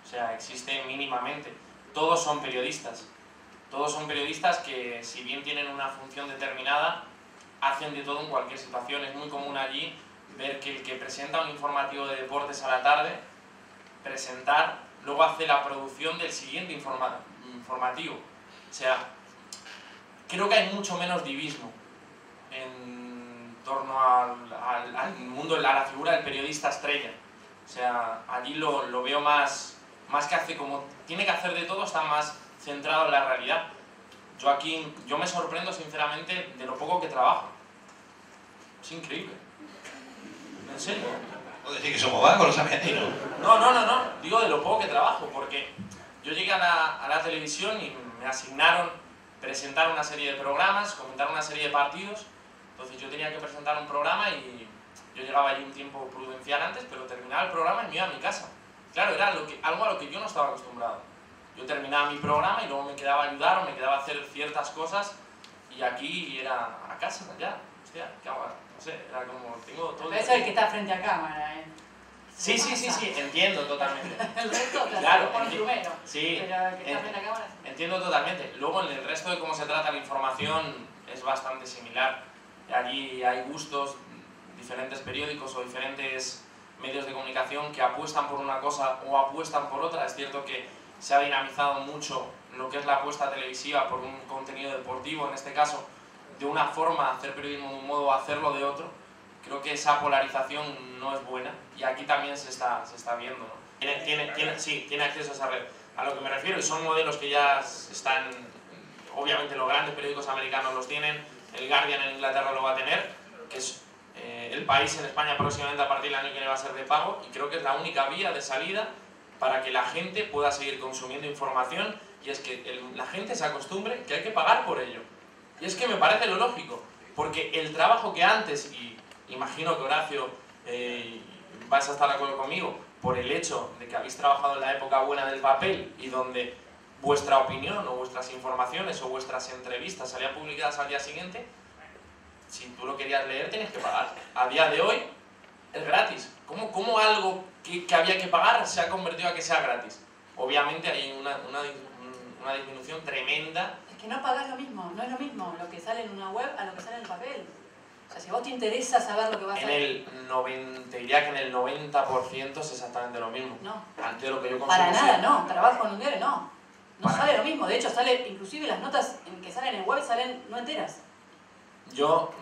[SPEAKER 8] o sea, existe mínimamente. Todos son periodistas que, si bien tienen una función determinada, hacen de todo en cualquier situación. Es muy común allí ver que el que presenta un informativo de deportes a la tarde, luego hace la producción del siguiente informativo. O sea, creo que hay mucho menos divismo en torno al mundo, a la figura del periodista estrella. O sea, allí lo veo más que hace, como tiene que hacer de todo, está más centrado en la realidad. Yo me sorprendo sinceramente de lo poco que trabajo. Es increíble. ¿En serio?
[SPEAKER 5] ¿Puedo decir que somos vagos los argentinos?
[SPEAKER 8] No. Digo de lo poco que trabajo, porque yo llegué a la televisión y me asignaron presentar una serie de programas, comentar una serie de partidos. Entonces yo tenía que presentar un programa y yo llegaba allí un tiempo prudencial antes, pero terminaba el programa y me iba a mi casa. Claro, era algo a lo que yo no estaba acostumbrado. Yo terminaba mi programa y luego me quedaba a ayudar o me quedaba a hacer ciertas cosas, y aquí era a casa, ya. Hostia, ¿qué hago? No sé, era como, tengo todo...
[SPEAKER 6] Pero eso es el que está frente a cámara, ¿eh?
[SPEAKER 8] Sí, entiendo totalmente.
[SPEAKER 6] El resto,
[SPEAKER 8] claro,
[SPEAKER 6] por primero.
[SPEAKER 8] Sí,
[SPEAKER 6] pero el que está frente a cámara...
[SPEAKER 8] Entiendo totalmente. Luego, en el resto de cómo se trata la información es bastante similar. Allí hay gustos, diferentes periódicos o diferentes medios de comunicación que apuestan por una cosa o apuestan por otra. Es cierto que se ha dinamizado mucho lo que es la apuesta televisiva por un contenido deportivo, en este caso, de una forma hacer periodismo de un modo o hacerlo de otro. Creo que esa polarización no es buena y aquí también se está viendo, ¿no? Tiene acceso a esa red. A lo que me refiero, y son modelos que ya están obviamente los grandes periódicos americanos los tienen, el Guardian en Inglaterra lo va a tener, que es El País en España próximamente a partir del año que viene va a ser de pago, y creo que es la única vía de salida para que la gente pueda seguir consumiendo información, y es que la gente se acostumbre que hay que pagar por ello. Y es que me parece lo lógico, porque el trabajo que antes, y imagino que Horacio vais a estar de acuerdo conmigo, por el hecho de que habéis trabajado en la época buena del papel y donde vuestra opinión o vuestras informaciones o vuestras entrevistas salían publicadas al día siguiente, si tú lo querías leer tenías que pagar. A día de hoy es gratis. ¿Cómo algo que había que pagar se ha convertido a que sea gratis? Obviamente hay una disminución tremenda.
[SPEAKER 6] Es que no pagás lo mismo, no es lo mismo lo que sale en una web a lo que sale en el papel. O sea, si a vos te interesa saber lo que va a salir...
[SPEAKER 8] Te diría que en el 90% es exactamente lo mismo.
[SPEAKER 6] No.
[SPEAKER 8] Antes de lo que yo consumo.
[SPEAKER 6] Para nada, no. Trabajo en un diario, no. No sale lo mismo. De hecho, sale, inclusive las notas que salen en web salen no enteras.
[SPEAKER 8] Yo,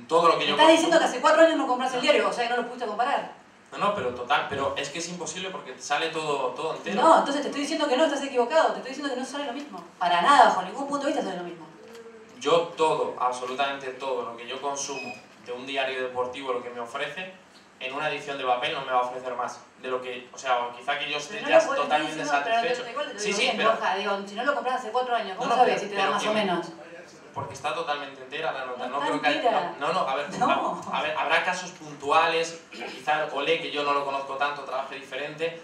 [SPEAKER 8] todo lo que yo...
[SPEAKER 6] Estás diciendo que hace 4 años no compras el diario, o sea que no lo pudiste comparar.
[SPEAKER 8] No, pero total, pero es que es imposible porque te sale todo entero.
[SPEAKER 6] No, entonces te estoy diciendo que no, estás equivocado. Te estoy diciendo que no sale lo mismo. Para nada, bajo ningún punto de vista sale lo mismo.
[SPEAKER 8] Yo todo, absolutamente todo lo que yo consumo de un diario deportivo, lo que me ofrece, en una edición de papel no me va a ofrecer más de lo que, o sea, quizá que yo esté ya totalmente satisfecho.
[SPEAKER 6] Sí, pero digo, si no lo compras hace 4 años, ¿cómo sabes si te da más o menos?
[SPEAKER 8] Porque está totalmente entera la nota.
[SPEAKER 6] No
[SPEAKER 8] creo que
[SPEAKER 6] entera.
[SPEAKER 8] a ver, habrá casos puntuales, quizá Olé, que yo no lo conozco tanto, trabaje diferente,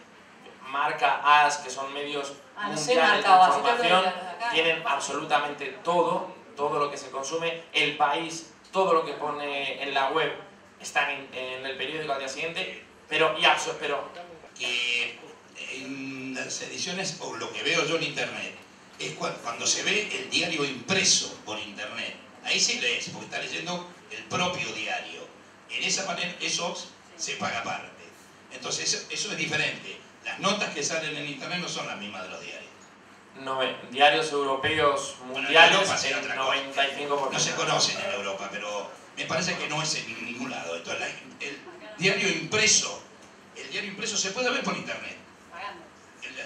[SPEAKER 8] Marca, AS, que son medios mundiales de información, tienen absolutamente todo lo que se consume. El País, todo lo que pone en la web está en el periódico al día siguiente, pero
[SPEAKER 5] que en las ediciones, o lo que veo yo en internet, es cuando se ve el diario impreso por internet. Ahí sí lees, porque está leyendo el propio diario. En esa manera, eso se paga aparte. Entonces, eso es diferente. Las notas que salen en internet no son las mismas de los diarios.
[SPEAKER 8] No, diarios europeos mundiales, el 95%.
[SPEAKER 5] No se conocen en Europa, pero me parece que no es en ningún lado. Entonces, el diario impreso se puede ver por internet.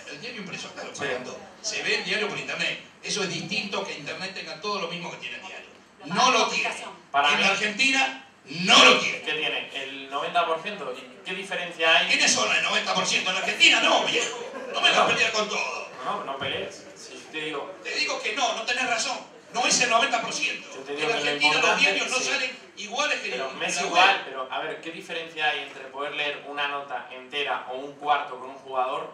[SPEAKER 5] El diario impreso, claro, pagando. Se ve el diario por internet. Eso es distinto que internet tenga todo lo mismo que tiene el diario. No lo tiene. En la Argentina no lo tiene.
[SPEAKER 8] ¿Qué tiene? ¿El 90%? ¿Qué diferencia hay?
[SPEAKER 5] ¿Quiénes son el 90%? En la Argentina no, viejo. No me vas a pelear con todo.
[SPEAKER 8] No pelees. Si te digo...
[SPEAKER 5] Te digo que no tenés razón. No es el 90%. En Argentina los diarios no salen iguales que
[SPEAKER 8] me es igual, pero a ver, ¿qué diferencia hay entre poder leer una nota entera o un cuarto con un jugador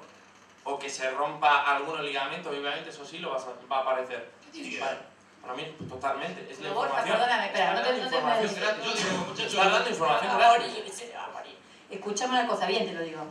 [SPEAKER 8] o que se rompa algún ligamento? Obviamente eso sí lo va a aparecer.
[SPEAKER 5] ¿Qué tiene que ver?
[SPEAKER 8] Para mí, totalmente. Es la
[SPEAKER 6] Borja,
[SPEAKER 8] información.
[SPEAKER 6] perdóname, espera, no te
[SPEAKER 8] información gratis.
[SPEAKER 5] Yo digo, muchachos,
[SPEAKER 8] Estás dando información gratis.
[SPEAKER 6] Escuchame una cosa, bien te lo digo.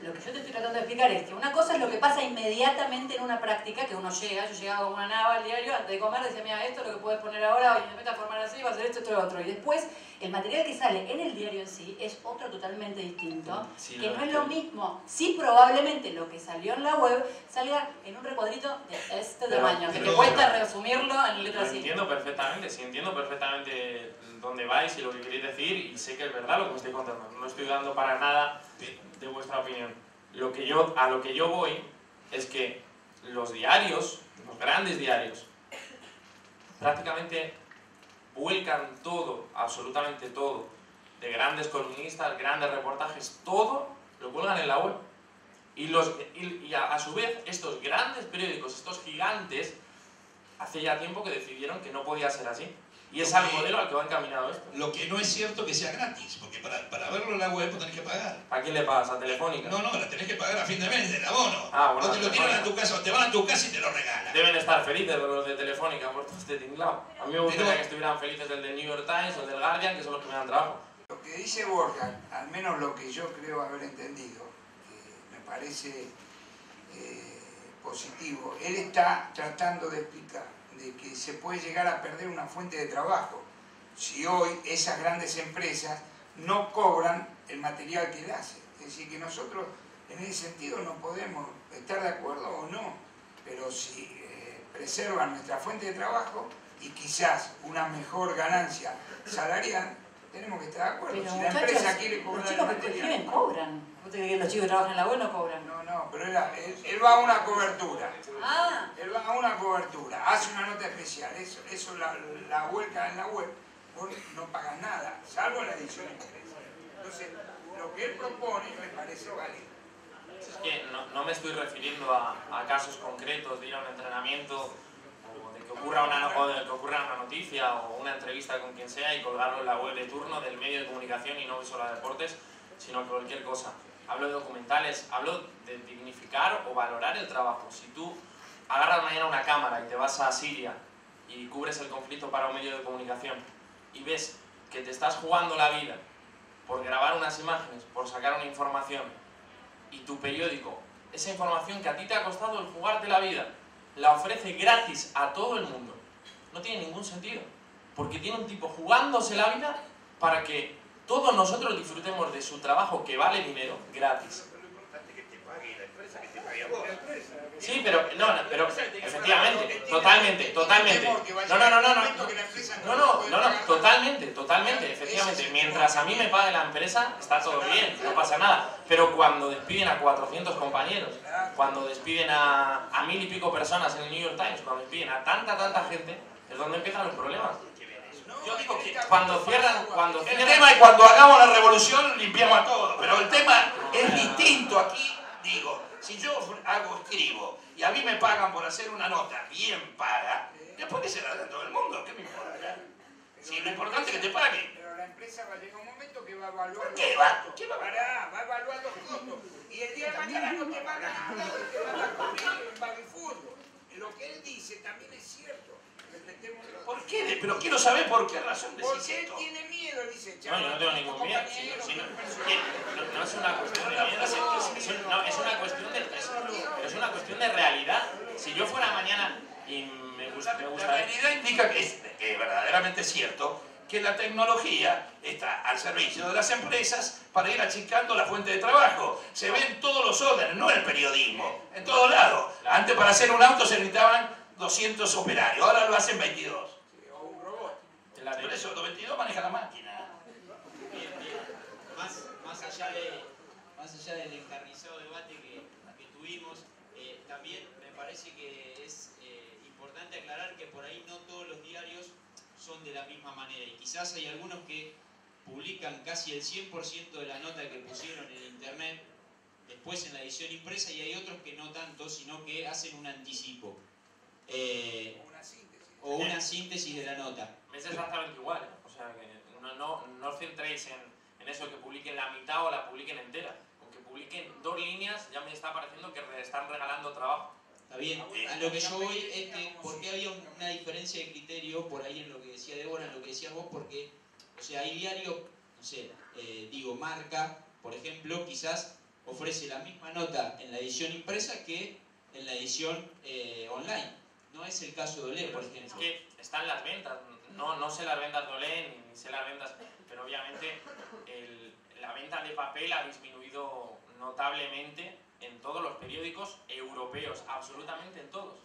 [SPEAKER 6] Lo que yo te estoy tratando de explicar es que una cosa es lo que pasa inmediatamente en una práctica, que uno llega, yo llegaba con una nava al diario, antes de comer decía, mira, esto es lo que puedes poner ahora, y me meto a formar así, va a hacer esto, esto, lo otro. Y después, el material que sale en el diario en sí es otro totalmente distinto, que no es lo mismo. Sí, probablemente lo que salió en la web salga en un recuadrito de este tamaño, que te cuesta resumirlo en letras así.
[SPEAKER 8] Entiendo perfectamente dónde vais y lo que queréis decir, y sé que es verdad lo que me estoy contando. No estoy dando para nada de vuestra opinión. A lo que yo voy es que los diarios, los grandes diarios, prácticamente vuelcan todo, absolutamente todo, de grandes columnistas, grandes reportajes, todo lo cuelgan en la web. Y a su vez, estos grandes periódicos, estos gigantes, hace ya tiempo que decidieron que no podía ser así. Y es al modelo al que va encaminado esto.
[SPEAKER 5] Lo que no es cierto que sea gratis, porque para verlo en la web tenés que pagar.
[SPEAKER 8] ¿A quién le pagas? ¿A Telefónica?
[SPEAKER 5] No, la tenés que pagar a fin de mes, del abono.
[SPEAKER 8] Bueno,
[SPEAKER 5] no te lo tiran a tu casa, te van a tu casa y te lo regalan.
[SPEAKER 8] Deben estar felices los de Telefónica por todo este tinglado. A mí me gustaría que estuvieran felices el del New York Times o el del Guardian, que son los que me dan trabajo.
[SPEAKER 10] Lo que dice Borja, al menos lo que yo creo haber entendido, que me parece positivo, él está tratando de explicar de que se puede llegar a perder una fuente de trabajo si hoy esas grandes empresas no cobran el material que él hace. Es decir, que nosotros en ese sentido no podemos estar de acuerdo o no, pero si preservan nuestra fuente de trabajo y quizás una mejor ganancia salarial, Tenemos que estar de acuerdo.
[SPEAKER 6] Pero
[SPEAKER 10] Si la
[SPEAKER 6] muchachos,
[SPEAKER 10] empresa quiere
[SPEAKER 6] los
[SPEAKER 10] cobrar el
[SPEAKER 6] chicos que
[SPEAKER 10] material.
[SPEAKER 6] escriben cobran. ¿Vos te crees que los chicos que trabajan en la web no cobran?
[SPEAKER 10] No, pero él va a una cobertura.
[SPEAKER 6] Ah.
[SPEAKER 10] Él va a una cobertura, hace una nota especial, eso la vuelca en la web, vos no pagas nada, salvo la edición impresa. Entonces, lo que él propone me parece válido.
[SPEAKER 8] Es que no me estoy refiriendo a casos concretos de ir a un entrenamiento o de que ocurra una noticia o una entrevista con quien sea y colgarlo en la web de turno del medio de comunicación y no solo a deportes, sino a cualquier cosa. Hablo de documentales, hablo de dignificar o valorar el trabajo. Si tú agarras mañana una cámara y te vas a Siria y cubres el conflicto para un medio de comunicación y ves que te estás jugando la vida por grabar unas imágenes, por sacar una información, y tu periódico, esa información que a ti te ha costado el jugarte la vida, la ofrece gratis a todo el mundo, no tiene ningún sentido, porque tiene un tipo jugándose la vida para que todos nosotros disfrutemos de su trabajo que vale dinero gratis. Sí, pero efectivamente, totalmente. Totalmente, efectivamente. Mientras a mí me pague la empresa, está todo bien, no pasa nada. Pero cuando despiden a 400 compañeros, cuando despiden a 1000 y pico personas en el New York Times, cuando despiden a tanta gente, es donde empiezan los problemas. Yo digo que cuando cierran...
[SPEAKER 5] El tema es cuando hagamos la revolución limpiamos a todos, pero el tema es distinto aquí. Digo, si yo escribo y a mí me pagan por hacer una nota bien paga, después que se la dan todo el mundo, ¿qué me importa? Si lo importante es que te paguen.
[SPEAKER 10] Pero la empresa va a llegar un momento que va a evaluar los
[SPEAKER 5] ¿Qué
[SPEAKER 10] costos. Va a evaluar los costos. Y el día de mañana no te van a nada, te van a cubrir el baby-fútbol. Lo que él dice también es cierto.
[SPEAKER 5] ¿Por qué? Pero quiero saber por qué razón decís
[SPEAKER 10] porque
[SPEAKER 5] esto.
[SPEAKER 10] Porque él tiene miedo, dice.
[SPEAKER 8] No, yo no tengo ningún miedo. No es una cuestión de miedo, es una cuestión de realidad. Si yo fuera mañana y me gustaría...
[SPEAKER 5] La realidad indica que es verdaderamente cierto que la tecnología está al servicio de las empresas para ir achicando la fuente de trabajo. Se ve en todos los órdenes, no en el periodismo, en todos lados. Antes para hacer un auto se necesitaban 200 operarios, ahora lo hacen 22.
[SPEAKER 10] O un robot.
[SPEAKER 5] Por eso los 22 manejan la máquina.
[SPEAKER 2] Bien. Más allá del encarnizado debate que tuvimos, también me parece que es importante aclarar que por ahí no todos los diarios son de la misma manera y quizás hay algunos que publican casi el 100% de la nota que pusieron en internet después en la edición impresa y hay otros que no tanto, sino que hacen un anticipo o una síntesis de la nota.
[SPEAKER 8] Es exactamente igual, o sea que no os centréis en eso que publiquen la mitad o la publiquen entera. Aunque publiquen 2 líneas ya me está pareciendo que están regalando trabajo.
[SPEAKER 2] Está bien, a lo que yo voy es que ¿por qué había una diferencia de criterio por ahí en lo que decía Débora, en lo que decías vos? Porque, o sea, hay diario, no sé, Marca, por ejemplo, quizás ofrece la misma nota en la edición impresa que en la edición online. No es el caso de Olé, por ejemplo.
[SPEAKER 8] Es que están las ventas, no sé las ventas de Olé ni sé las ventas, pero obviamente la venta de papel ha disminuido notablemente en todos los periódicos europeos, absolutamente en todos.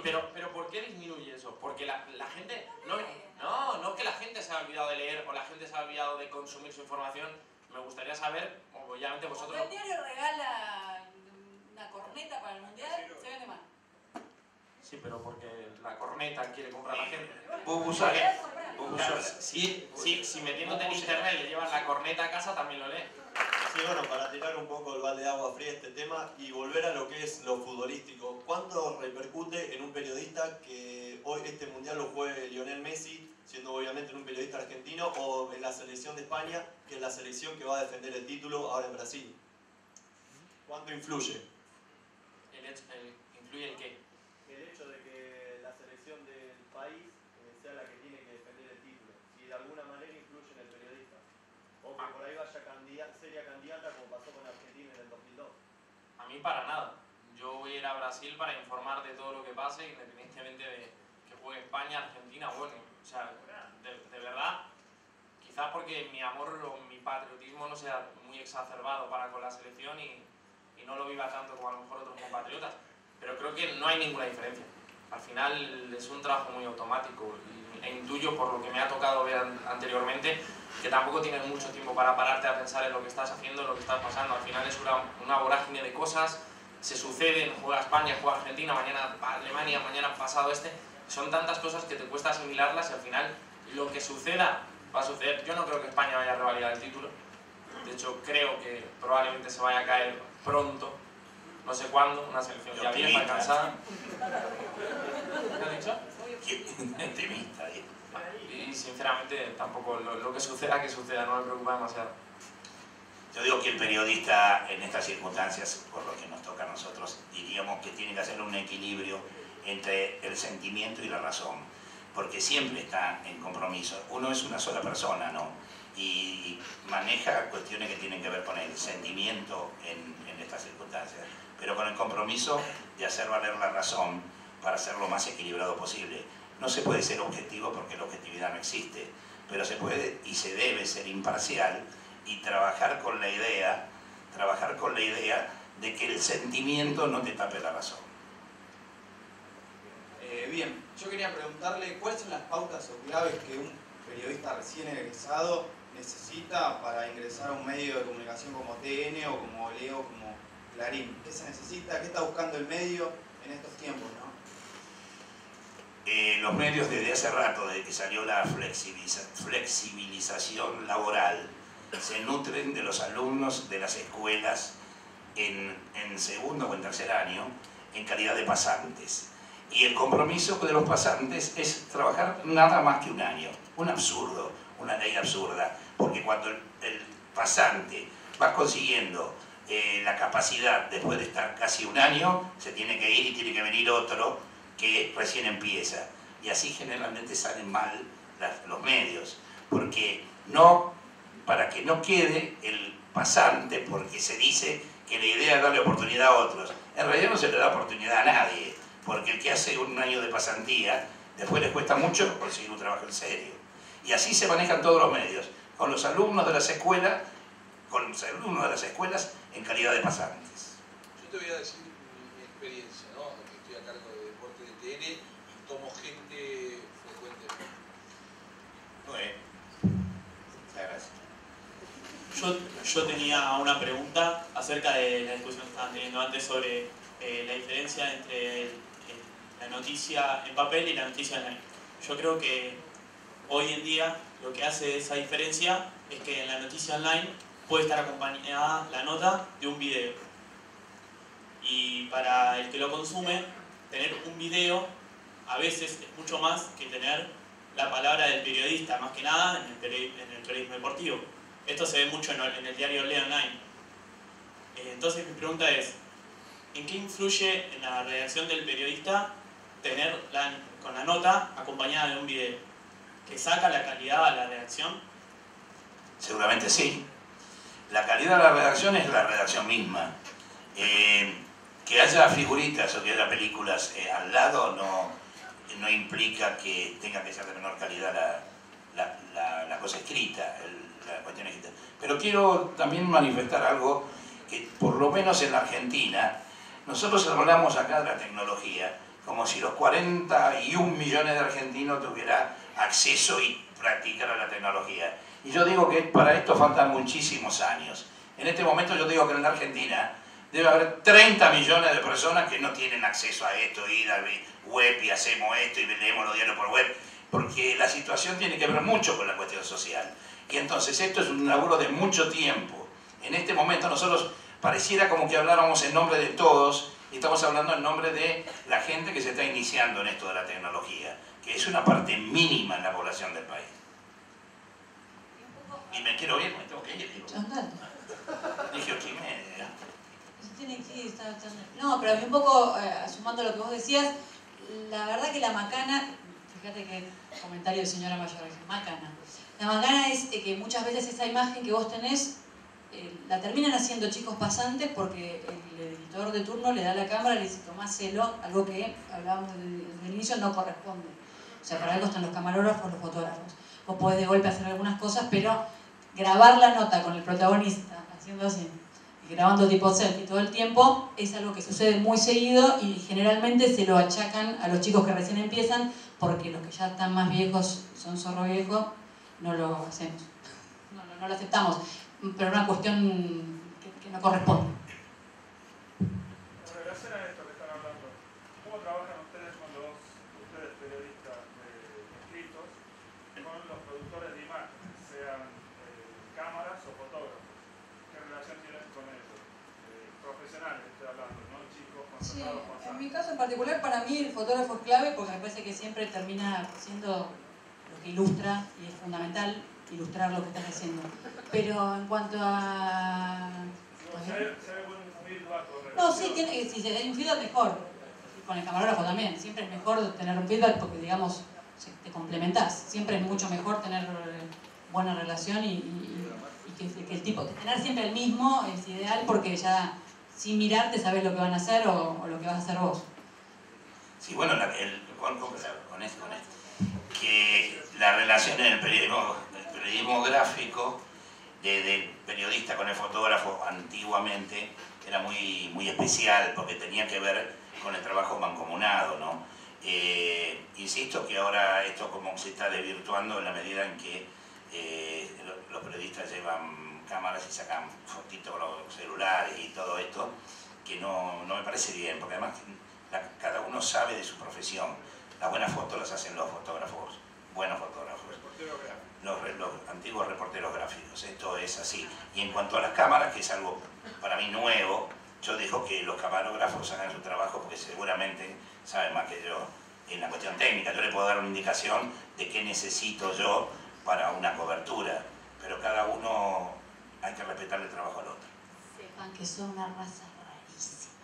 [SPEAKER 8] Pero ¿por qué disminuye eso? Porque la gente, no es que la gente se ha olvidado de leer o la gente se ha olvidado de consumir su información. Me gustaría saber, obviamente vosotros...
[SPEAKER 6] Cuando el diario regala una corneta para el mundial, se vende más.
[SPEAKER 8] Sí, pero porque la corneta quiere comprar a la gente. Si metiéndote en internet le llevas la corneta a casa, también lo lee.
[SPEAKER 14] Sí, bueno, para tirar un poco el balde de agua fría a este tema y volver a lo que es lo futbolístico. ¿Cuánto repercute en un periodista que hoy este mundial lo juegue Lionel Messi, siendo obviamente un periodista argentino, o en la selección de España, que es la selección que va a defender el título ahora en Brasil? ¿Cuánto influye?
[SPEAKER 8] ¿Influye en qué?
[SPEAKER 3] El hecho de que la selección del país sea la que tiene que defender el título, si de alguna manera influye en el periodista, o que por ahí sería candidata como pasó con Argentina en el 2002.
[SPEAKER 8] A mí para nada. Yo voy a ir a Brasil para informar de todo lo que pase, independientemente de que juegue España, Argentina, bueno, o sea, de verdad, quizás porque mi amor o mi patriotismo no sea muy exacerbado para con la selección y no lo viva tanto como a lo mejor otros compatriotas, pero creo que no hay ninguna diferencia. Al final es un trabajo muy automático. e intuyo por lo que me ha tocado ver anteriormente, que tampoco tienes mucho tiempo para pararte a pensar en lo que estás haciendo, en lo que estás pasando. Al final es una vorágine de cosas, se suceden, juega España, juega Argentina, mañana Alemania, mañana pasado son tantas cosas que te cuesta asimilarlas y al final lo que suceda va a suceder. Yo no creo que España vaya a revalidar el título, de hecho creo que probablemente se vaya a caer pronto, no sé cuándo, una selección ya vieja, cansada. ¿Qué has dicho? Y sinceramente tampoco lo que suceda, no me preocupa demasiado.
[SPEAKER 5] Yo digo que el periodista en estas circunstancias, por lo que nos toca a nosotros, diríamos que tiene que hacer un equilibrio entre el sentimiento y la razón, porque siempre está en compromiso. Uno es una sola persona, ¿no? Y maneja cuestiones que tienen que ver con el sentimiento en estas circunstancias, pero con el compromiso de hacer valer la razón para ser lo más equilibrado posible. No se puede ser objetivo porque la objetividad no existe, pero se puede y se debe ser imparcial y trabajar con la idea de que el sentimiento no te tape la razón.
[SPEAKER 15] Bien, yo quería preguntarle cuáles son las pautas o claves que un periodista recién egresado necesita para ingresar a un medio de comunicación como TN o como Leo, como Clarín. ¿Qué se necesita? ¿Qué está buscando el medio en estos tiempos, no?
[SPEAKER 5] Los medios desde hace rato, desde que salió la flexibilización laboral, se nutren de los alumnos de las escuelas en segundo o en tercer año en calidad de pasantes. Y el compromiso de los pasantes es trabajar nada más que un año. Un absurdo, una ley absurda, porque cuando el pasante va consiguiendo la capacidad después de estar casi un año, se tiene que ir y tiene que venir otro que recién empieza. Y así generalmente salen mal los medios, porque para que no quede el pasante, porque se dice que la idea es darle oportunidad a otros. En realidad no se le da oportunidad a nadie, porque el que hace un año de pasantía, después les cuesta mucho conseguir un trabajo en serio. Y así se manejan todos los medios, con los alumnos de las escuelas, en calidad de pasantes.
[SPEAKER 9] Yo te voy a decir mi experiencia, ¿no? Que estoy a cargo de deporte de TN y tomo gente frecuentemente.
[SPEAKER 5] Bueno, muchas gracias.
[SPEAKER 16] Yo tenía una pregunta acerca de la discusión que estaban teniendo antes sobre la diferencia entre la noticia en papel y la noticia online. Yo creo que hoy en día lo que hace esa diferencia es que en la noticia online puede estar acompañada la nota de un video. Y para el que lo consume, tener un video a veces es mucho más que tener la palabra del periodista, más que nada en el periodismo deportivo. Esto se ve mucho en el diario Leo Online. Entonces mi pregunta es, ¿en qué influye en la redacción del periodista tener con la nota acompañada de un video? ¿Que saca la calidad a la redacción?
[SPEAKER 5] Seguramente sí. La calidad de la redacción es la redacción misma. Que haya figuritas o que haya películas al lado no implica que tenga que ser de menor calidad la cosa escrita, la cuestión escrita. Pero quiero también manifestar algo que por lo menos en la Argentina, nosotros hablamos acá de la tecnología como si los 41 millones de argentinos tuvieran acceso y practicaran la tecnología. Y yo digo que para esto faltan muchísimos años. En este momento yo digo que en la Argentina debe haber 30 millones de personas que no tienen acceso a esto, ir al web y hacemos esto y leemos los diarios por web, porque la situación tiene que ver mucho con la cuestión social. Y entonces esto es un laburo de mucho tiempo. En este momento nosotros pareciera como que habláramos en nombre de todos, y estamos hablando en nombre de la gente que se está iniciando en esto de la tecnología, que es una parte mínima en la población del país. Y me quiero ir, me tengo que ir. Dije 8:30.
[SPEAKER 6] No, pero un poco, sumando lo que vos decías, la verdad que la macana, fíjate que comentario de señora mayor, macana. La macana es que muchas veces esa imagen que vos tenés, la terminan haciendo chicos pasantes porque el editor de turno le da la cámara y le dice tomáselo, algo que hablábamos desde el inicio no corresponde. O sea, para algo están los camarógrafos, los fotógrafos. Vos podés de golpe hacer algunas cosas, pero grabar la nota con el protagonista haciendo así, y grabando tipo selfie todo el tiempo, es algo que sucede muy seguido y generalmente se lo achacan a los chicos que recién empiezan porque los que ya están más viejos son zorro viejo, no lo hacemos, no lo aceptamos, pero es una cuestión que no corresponde.
[SPEAKER 17] En relación a esto que están hablando, ¿cómo trabajan ustedes periodistas escritos, con los productores de imágenes, sean cámaras o fotógrafos? ¿Qué relación tienen con ellos? Profesionales estoy hablando, no chicos contratados con
[SPEAKER 6] En mi caso en particular, para mí el fotógrafo es clave porque me parece que siempre termina siendo lo que ilustra y es fundamental ilustrar lo que estás haciendo. Pero en cuanto a... No, sí, si se da un feedback mejor. Con el camarógrafo también. Siempre es mejor tener un feedback porque, digamos, te complementás. Siempre es mucho mejor tener buena relación y que el tipo, tener siempre el mismo es ideal porque ya sin mirarte sabes lo que van a hacer o lo que vas a hacer vos.
[SPEAKER 5] Sí, bueno, con esto, que la relación en el periodismo gráfico del periodista con el fotógrafo antiguamente era muy especial porque tenía que ver con el trabajo mancomunado, ¿no? Insisto que ahora esto como se está desvirtuando en la medida en que los periodistas llevan cámaras y sacan fotitos con los celulares y todo esto, que no me parece bien, porque además cada uno sabe de su profesión. Las buenas fotos las hacen los fotógrafos, buenos fotógrafos, los antiguos reporteros gráficos, esto es así. Y en cuanto a las cámaras, que es algo para mí nuevo, yo dejo que los camarógrafos hagan su trabajo porque seguramente saben más que yo en la cuestión técnica. Yo le puedo dar una indicación de qué necesito yo para una cobertura, pero cada uno hay que respetar el trabajo al otro.
[SPEAKER 6] Sepan que son una raza rarísima.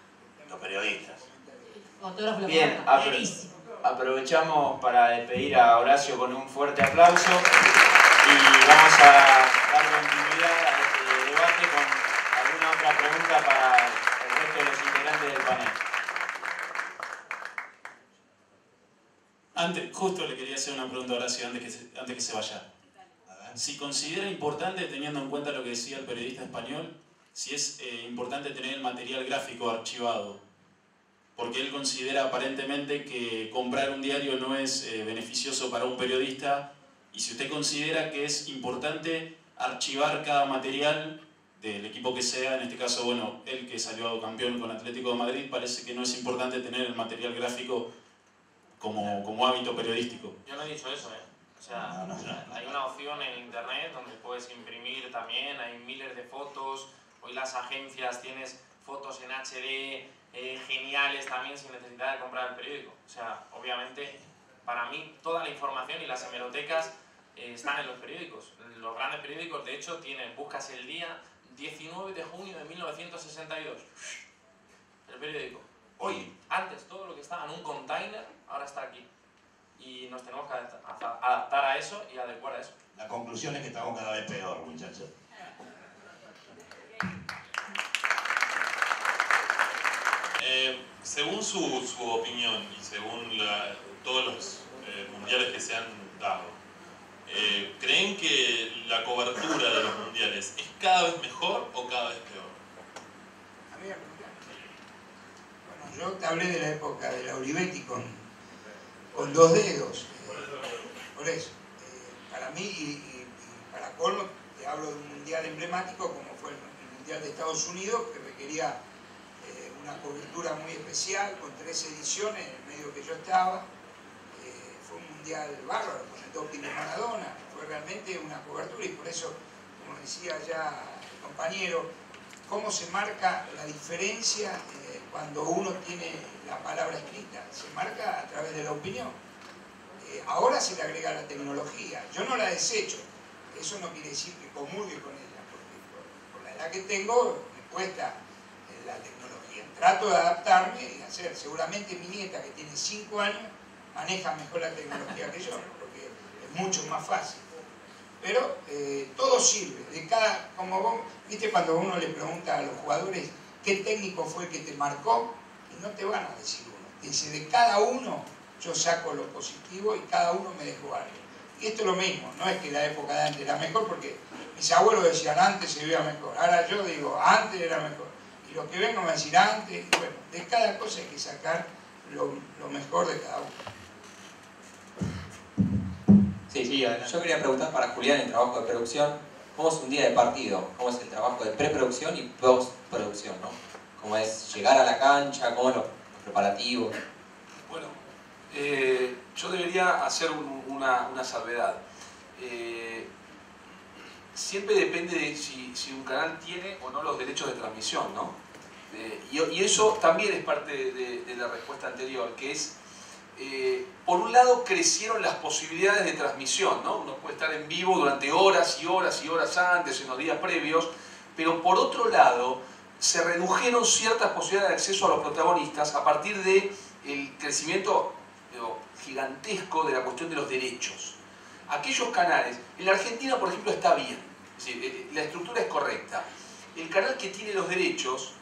[SPEAKER 5] Los periodistas.
[SPEAKER 18] Bien, aprovechamos para despedir a Horacio con un fuerte aplauso y vamos a dar continuidad a este debate con alguna otra pregunta para el resto de los integrantes del panel.
[SPEAKER 19] Justo le quería hacer una pregunta a Horacio antes que se vaya. Si considera importante, teniendo en cuenta lo que decía el periodista español, si es importante tener el material gráfico archivado, porque él considera aparentemente que comprar un diario no es beneficioso para un periodista, y si usted considera que es importante archivar cada material del equipo que sea, en este caso, bueno, él que salió campeón con Atlético de Madrid, parece que no es importante tener el material gráfico como hábito periodístico.
[SPEAKER 8] Yo no he dicho eso, O sea, hay una opción en internet donde puedes imprimir también, hay miles de fotos, hoy las agencias tienes fotos en HD geniales también sin necesidad de comprar el periódico. O sea, obviamente, para mí toda la información y las hemerotecas están en los periódicos. Los grandes periódicos, de hecho, buscas el día 19 de junio de 1962, el periódico. Hoy, antes, todo lo que estaba en un container, ahora está aquí. Y nos tenemos que adaptar a eso y adecuar a eso.
[SPEAKER 5] La conclusión es que estamos cada vez peor, muchachos.
[SPEAKER 7] Según su opinión y según todos los mundiales que se han dado, ¿creen que la cobertura de los mundiales es cada vez mejor o cada vez peor?
[SPEAKER 10] A mí, bueno, yo te hablé de la época de la Olivetti con dos dedos. Por eso, para mí y para colmo, te hablo de un mundial emblemático como fue el Mundial de Estados Unidos, que requería una cobertura muy especial, con 3 ediciones, en el medio que yo estaba. Fue un mundial bárbaro, con el doping de Maradona. Fue realmente una cobertura y por eso, como decía ya el compañero, cómo se marca la diferencia cuando uno tiene la palabra escrita. Se marca a través de la opinión. Ahora se le agrega la tecnología. Yo no la desecho. Eso no quiere decir que comulgue con ella, porque por la edad que tengo me cuesta la tecnología. Trato de adaptarme y hacer. Seguramente mi nieta, que tiene 5 años, maneja mejor la tecnología que yo, porque es mucho más fácil. Pero todo sirve. Como vos, viste cuando uno le pregunta a los jugadores qué técnico fue el que te marcó, y no te van a decir uno. Dice, de cada uno yo saco lo positivo y cada uno me dejó algo. Y esto es lo mismo, no es que la época de antes era mejor, porque mis abuelos decían antes se veía mejor. Ahora yo digo, antes era mejor. Y los que vengan van a decir antes, y bueno, de cada cosa hay que sacar lo mejor de cada uno.
[SPEAKER 2] día.
[SPEAKER 20] Yo quería preguntar para Julián el trabajo de producción, ¿cómo es un día de partido? ¿Cómo es el trabajo de preproducción y postproducción, ¿no? ¿Cómo es llegar a la cancha? ¿Cómo los preparativos?
[SPEAKER 9] Bueno, yo debería hacer una salvedad. Siempre depende de si un canal tiene o no los derechos de transmisión, ¿no? Y eso también es parte de la respuesta anterior, que es, por un lado crecieron las posibilidades de transmisión, ¿no? Uno puede estar en vivo durante horas y horas y horas antes, en los días previos, pero por otro lado se redujeron ciertas posibilidades de acceso a los protagonistas a partir del crecimiento gigantesco de la cuestión de los derechos. Aquellos canales, en la Argentina por ejemplo está bien, es decir, la estructura es correcta. El canal que tiene los derechos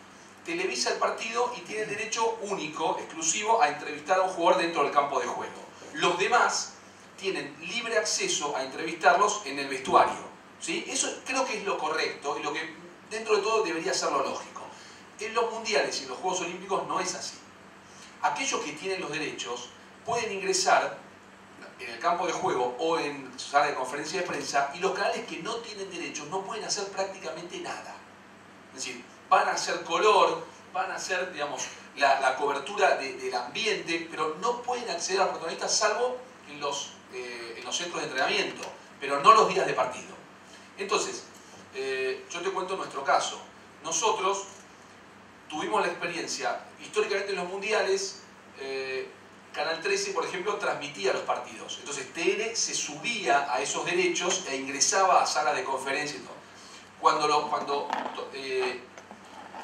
[SPEAKER 9] televisa el partido y tiene el derecho único, exclusivo, a entrevistar a un jugador dentro del campo de juego. Los demás tienen libre acceso a entrevistarlos en el vestuario, ¿sí? Eso creo que es lo correcto y lo que dentro de todo debería ser lo lógico. En los mundiales y en los Juegos Olímpicos no es así. Aquellos que tienen los derechos pueden ingresar en el campo de juego o en sala de conferencia de prensa, y los canales que no tienen derechos no pueden hacer prácticamente nada. Es decir, van a hacer color, van a hacer, digamos, la cobertura del ambiente, pero no pueden acceder a los protagonistas salvo en los centros de entrenamiento, pero no los días de partido. Entonces, yo te cuento nuestro caso. Nosotros tuvimos la experiencia, históricamente en los mundiales, Canal 13, por ejemplo, transmitía los partidos. Entonces TN se subía a esos derechos e ingresaba a salas de conferencia y todo.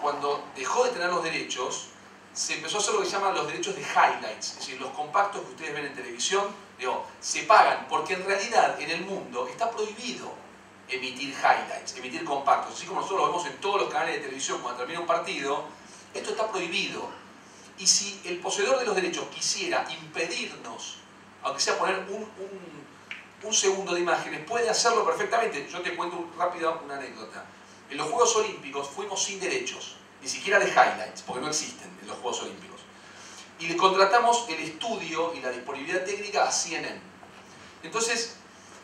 [SPEAKER 9] Cuando dejó de tener los derechos, se empezó a hacer lo que se llaman los derechos de highlights, es decir, los compactos que ustedes ven en televisión, se pagan, porque en realidad en el mundo está prohibido emitir highlights, emitir compactos. Así como nosotros lo vemos en todos los canales de televisión cuando termina un partido, esto está prohibido. Y si el poseedor de los derechos quisiera impedirnos, aunque sea poner un segundo de imágenes, puede hacerlo perfectamente. Yo te cuento rápido una anécdota. En los Juegos Olímpicos fuimos sin derechos, ni siquiera de highlights, porque no existen en los Juegos Olímpicos. Y le contratamos el estudio y la disponibilidad técnica a CNN. Entonces,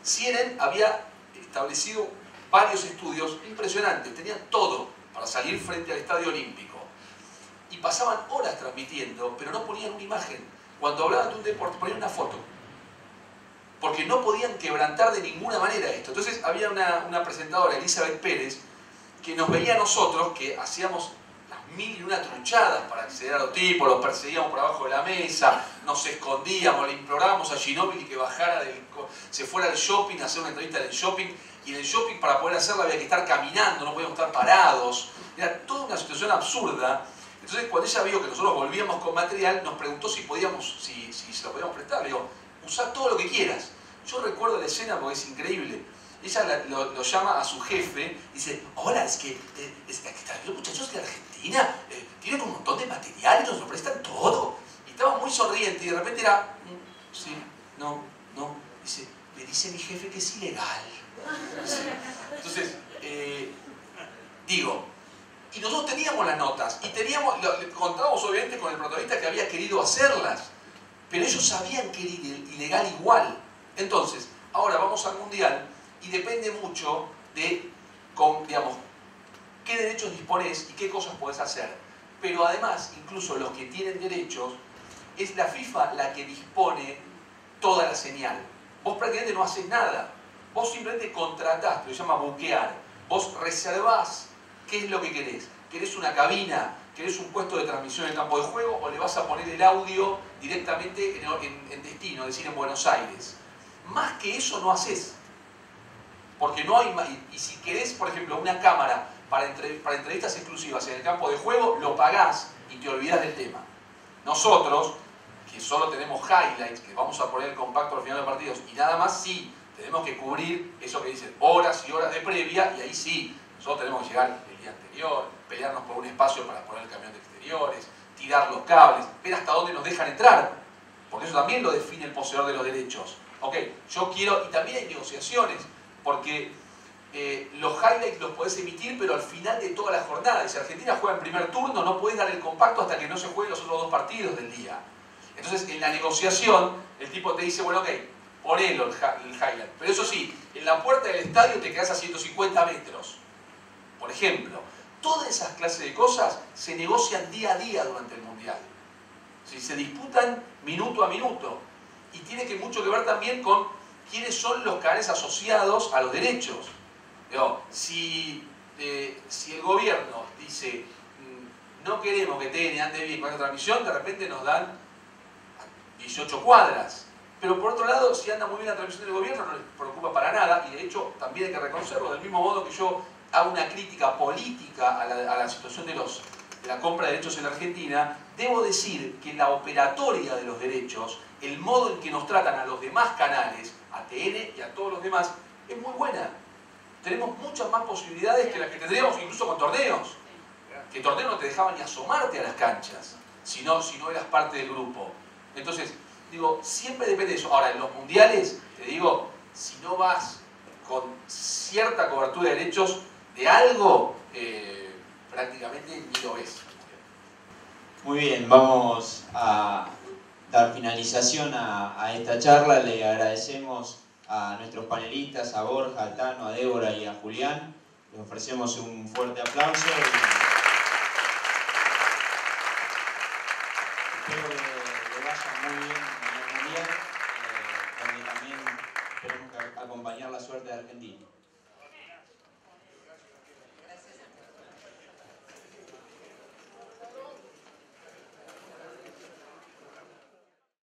[SPEAKER 9] CNN había establecido varios estudios impresionantes, tenían todo para salir frente al Estadio Olímpico. Y pasaban horas transmitiendo, pero no ponían una imagen. Cuando hablaban de un deporte, ponían una foto. Porque no podían quebrantar de ninguna manera esto. Entonces había una presentadora, Elizabeth Pérez, que nos veía a nosotros, que hacíamos las 1001 truchadas para acceder a los tipos, los perseguíamos por abajo de la mesa, nos escondíamos, le implorábamos a Ginóbili que bajara, se fuera al shopping, a hacer una entrevista del shopping, y en el shopping para poder hacerla había que estar caminando, no podíamos estar parados. Era toda una situación absurda. Entonces cuando ella vio que nosotros volvíamos con material, nos preguntó si se lo podíamos prestar. Le digo, usá todo lo que quieras. Yo recuerdo la escena porque es increíble. Ella lo llama a su jefe y dice, hola, es que los muchachos de Argentina tienen un montón de material y nos lo prestan todo. Y estaba muy sonriente y de repente era, sí, no. Dice, me dice mi jefe que es ilegal. Sí. Entonces, digo, y nosotros teníamos las notas y contábamos obviamente con el protagonista que había querido hacerlas, pero ellos sabían que era ilegal igual. Entonces, ahora vamos al mundial y depende mucho de, digamos, qué derechos disponés y qué cosas podés hacer. Pero además, incluso los que tienen derechos, es la FIFA la que dispone toda la señal. Vos prácticamente no haces nada. Vos simplemente contratás, que se llama buquear. Vos reservás qué es lo que querés. ¿Querés una cabina? ¿Querés un puesto de transmisión en el campo de juego? ¿O le vas a poner el audio directamente en destino, es decir, en Buenos Aires? Más que eso no haces. Porque no hay... Y si querés, por ejemplo, una cámara para entrevistas exclusivas en el campo de juego, lo pagás y te olvidás del tema. Nosotros, que solo tenemos highlights, que vamos a poner el compacto al final de partidos y nada más, sí, tenemos que cubrir eso que dicen horas y horas de previa, y ahí sí, nosotros tenemos que llegar el día anterior, pelearnos por un espacio para poner el camión de exteriores, tirar los cables, ver hasta dónde nos dejan entrar, porque eso también lo define el poseedor de los derechos. Ok, yo quiero, y también hay negociaciones, porque los highlights los podés emitir, pero al final de toda la jornada. Si Argentina juega en primer turno, no podés dar el compacto hasta que no se jueguen los otros dos partidos del día. Entonces, en la negociación, el tipo te dice, bueno, ok, ponelo el highlight. Pero eso sí, en la puerta del estadio te quedás a 150 metros. Por ejemplo, todas esas clases de cosas se negocian día a día durante el Mundial. ¿Sí? Se disputan minuto a minuto. Y tiene mucho que ver también con quiénes son los canales asociados a los derechos. Digo, si el gobierno dice no queremos que TN ande bien con esta transmisión, de repente nos dan 18 cuadras. Pero por otro lado, si anda muy bien la transmisión del gobierno, no les preocupa para nada, y de hecho también hay que reconocerlo, del mismo modo que yo hago una crítica política a la situación de la compra de derechos en la Argentina, debo decir que la operatoria de los derechos, el modo en que nos tratan a los demás canales, a TN y a todos los demás, es muy buena. Tenemos muchas más posibilidades que las que tendríamos incluso con torneos. Que torneos no te dejaban ni asomarte a las canchas, si no eras parte del grupo. Entonces, digo, siempre depende de eso. Ahora, en los mundiales, te digo, si no vas con cierta cobertura de derechos de algo, prácticamente ni lo ves.
[SPEAKER 2] Muy bien, vamos a dar finalización a esta charla. Le agradecemos a nuestros panelistas, a Borja, a Tano, a Débora y a Julián. Les ofrecemos un fuerte aplauso. Espero que le vaya muy bien en el Mundial, donde también tenemos que acompañar la suerte de Argentina.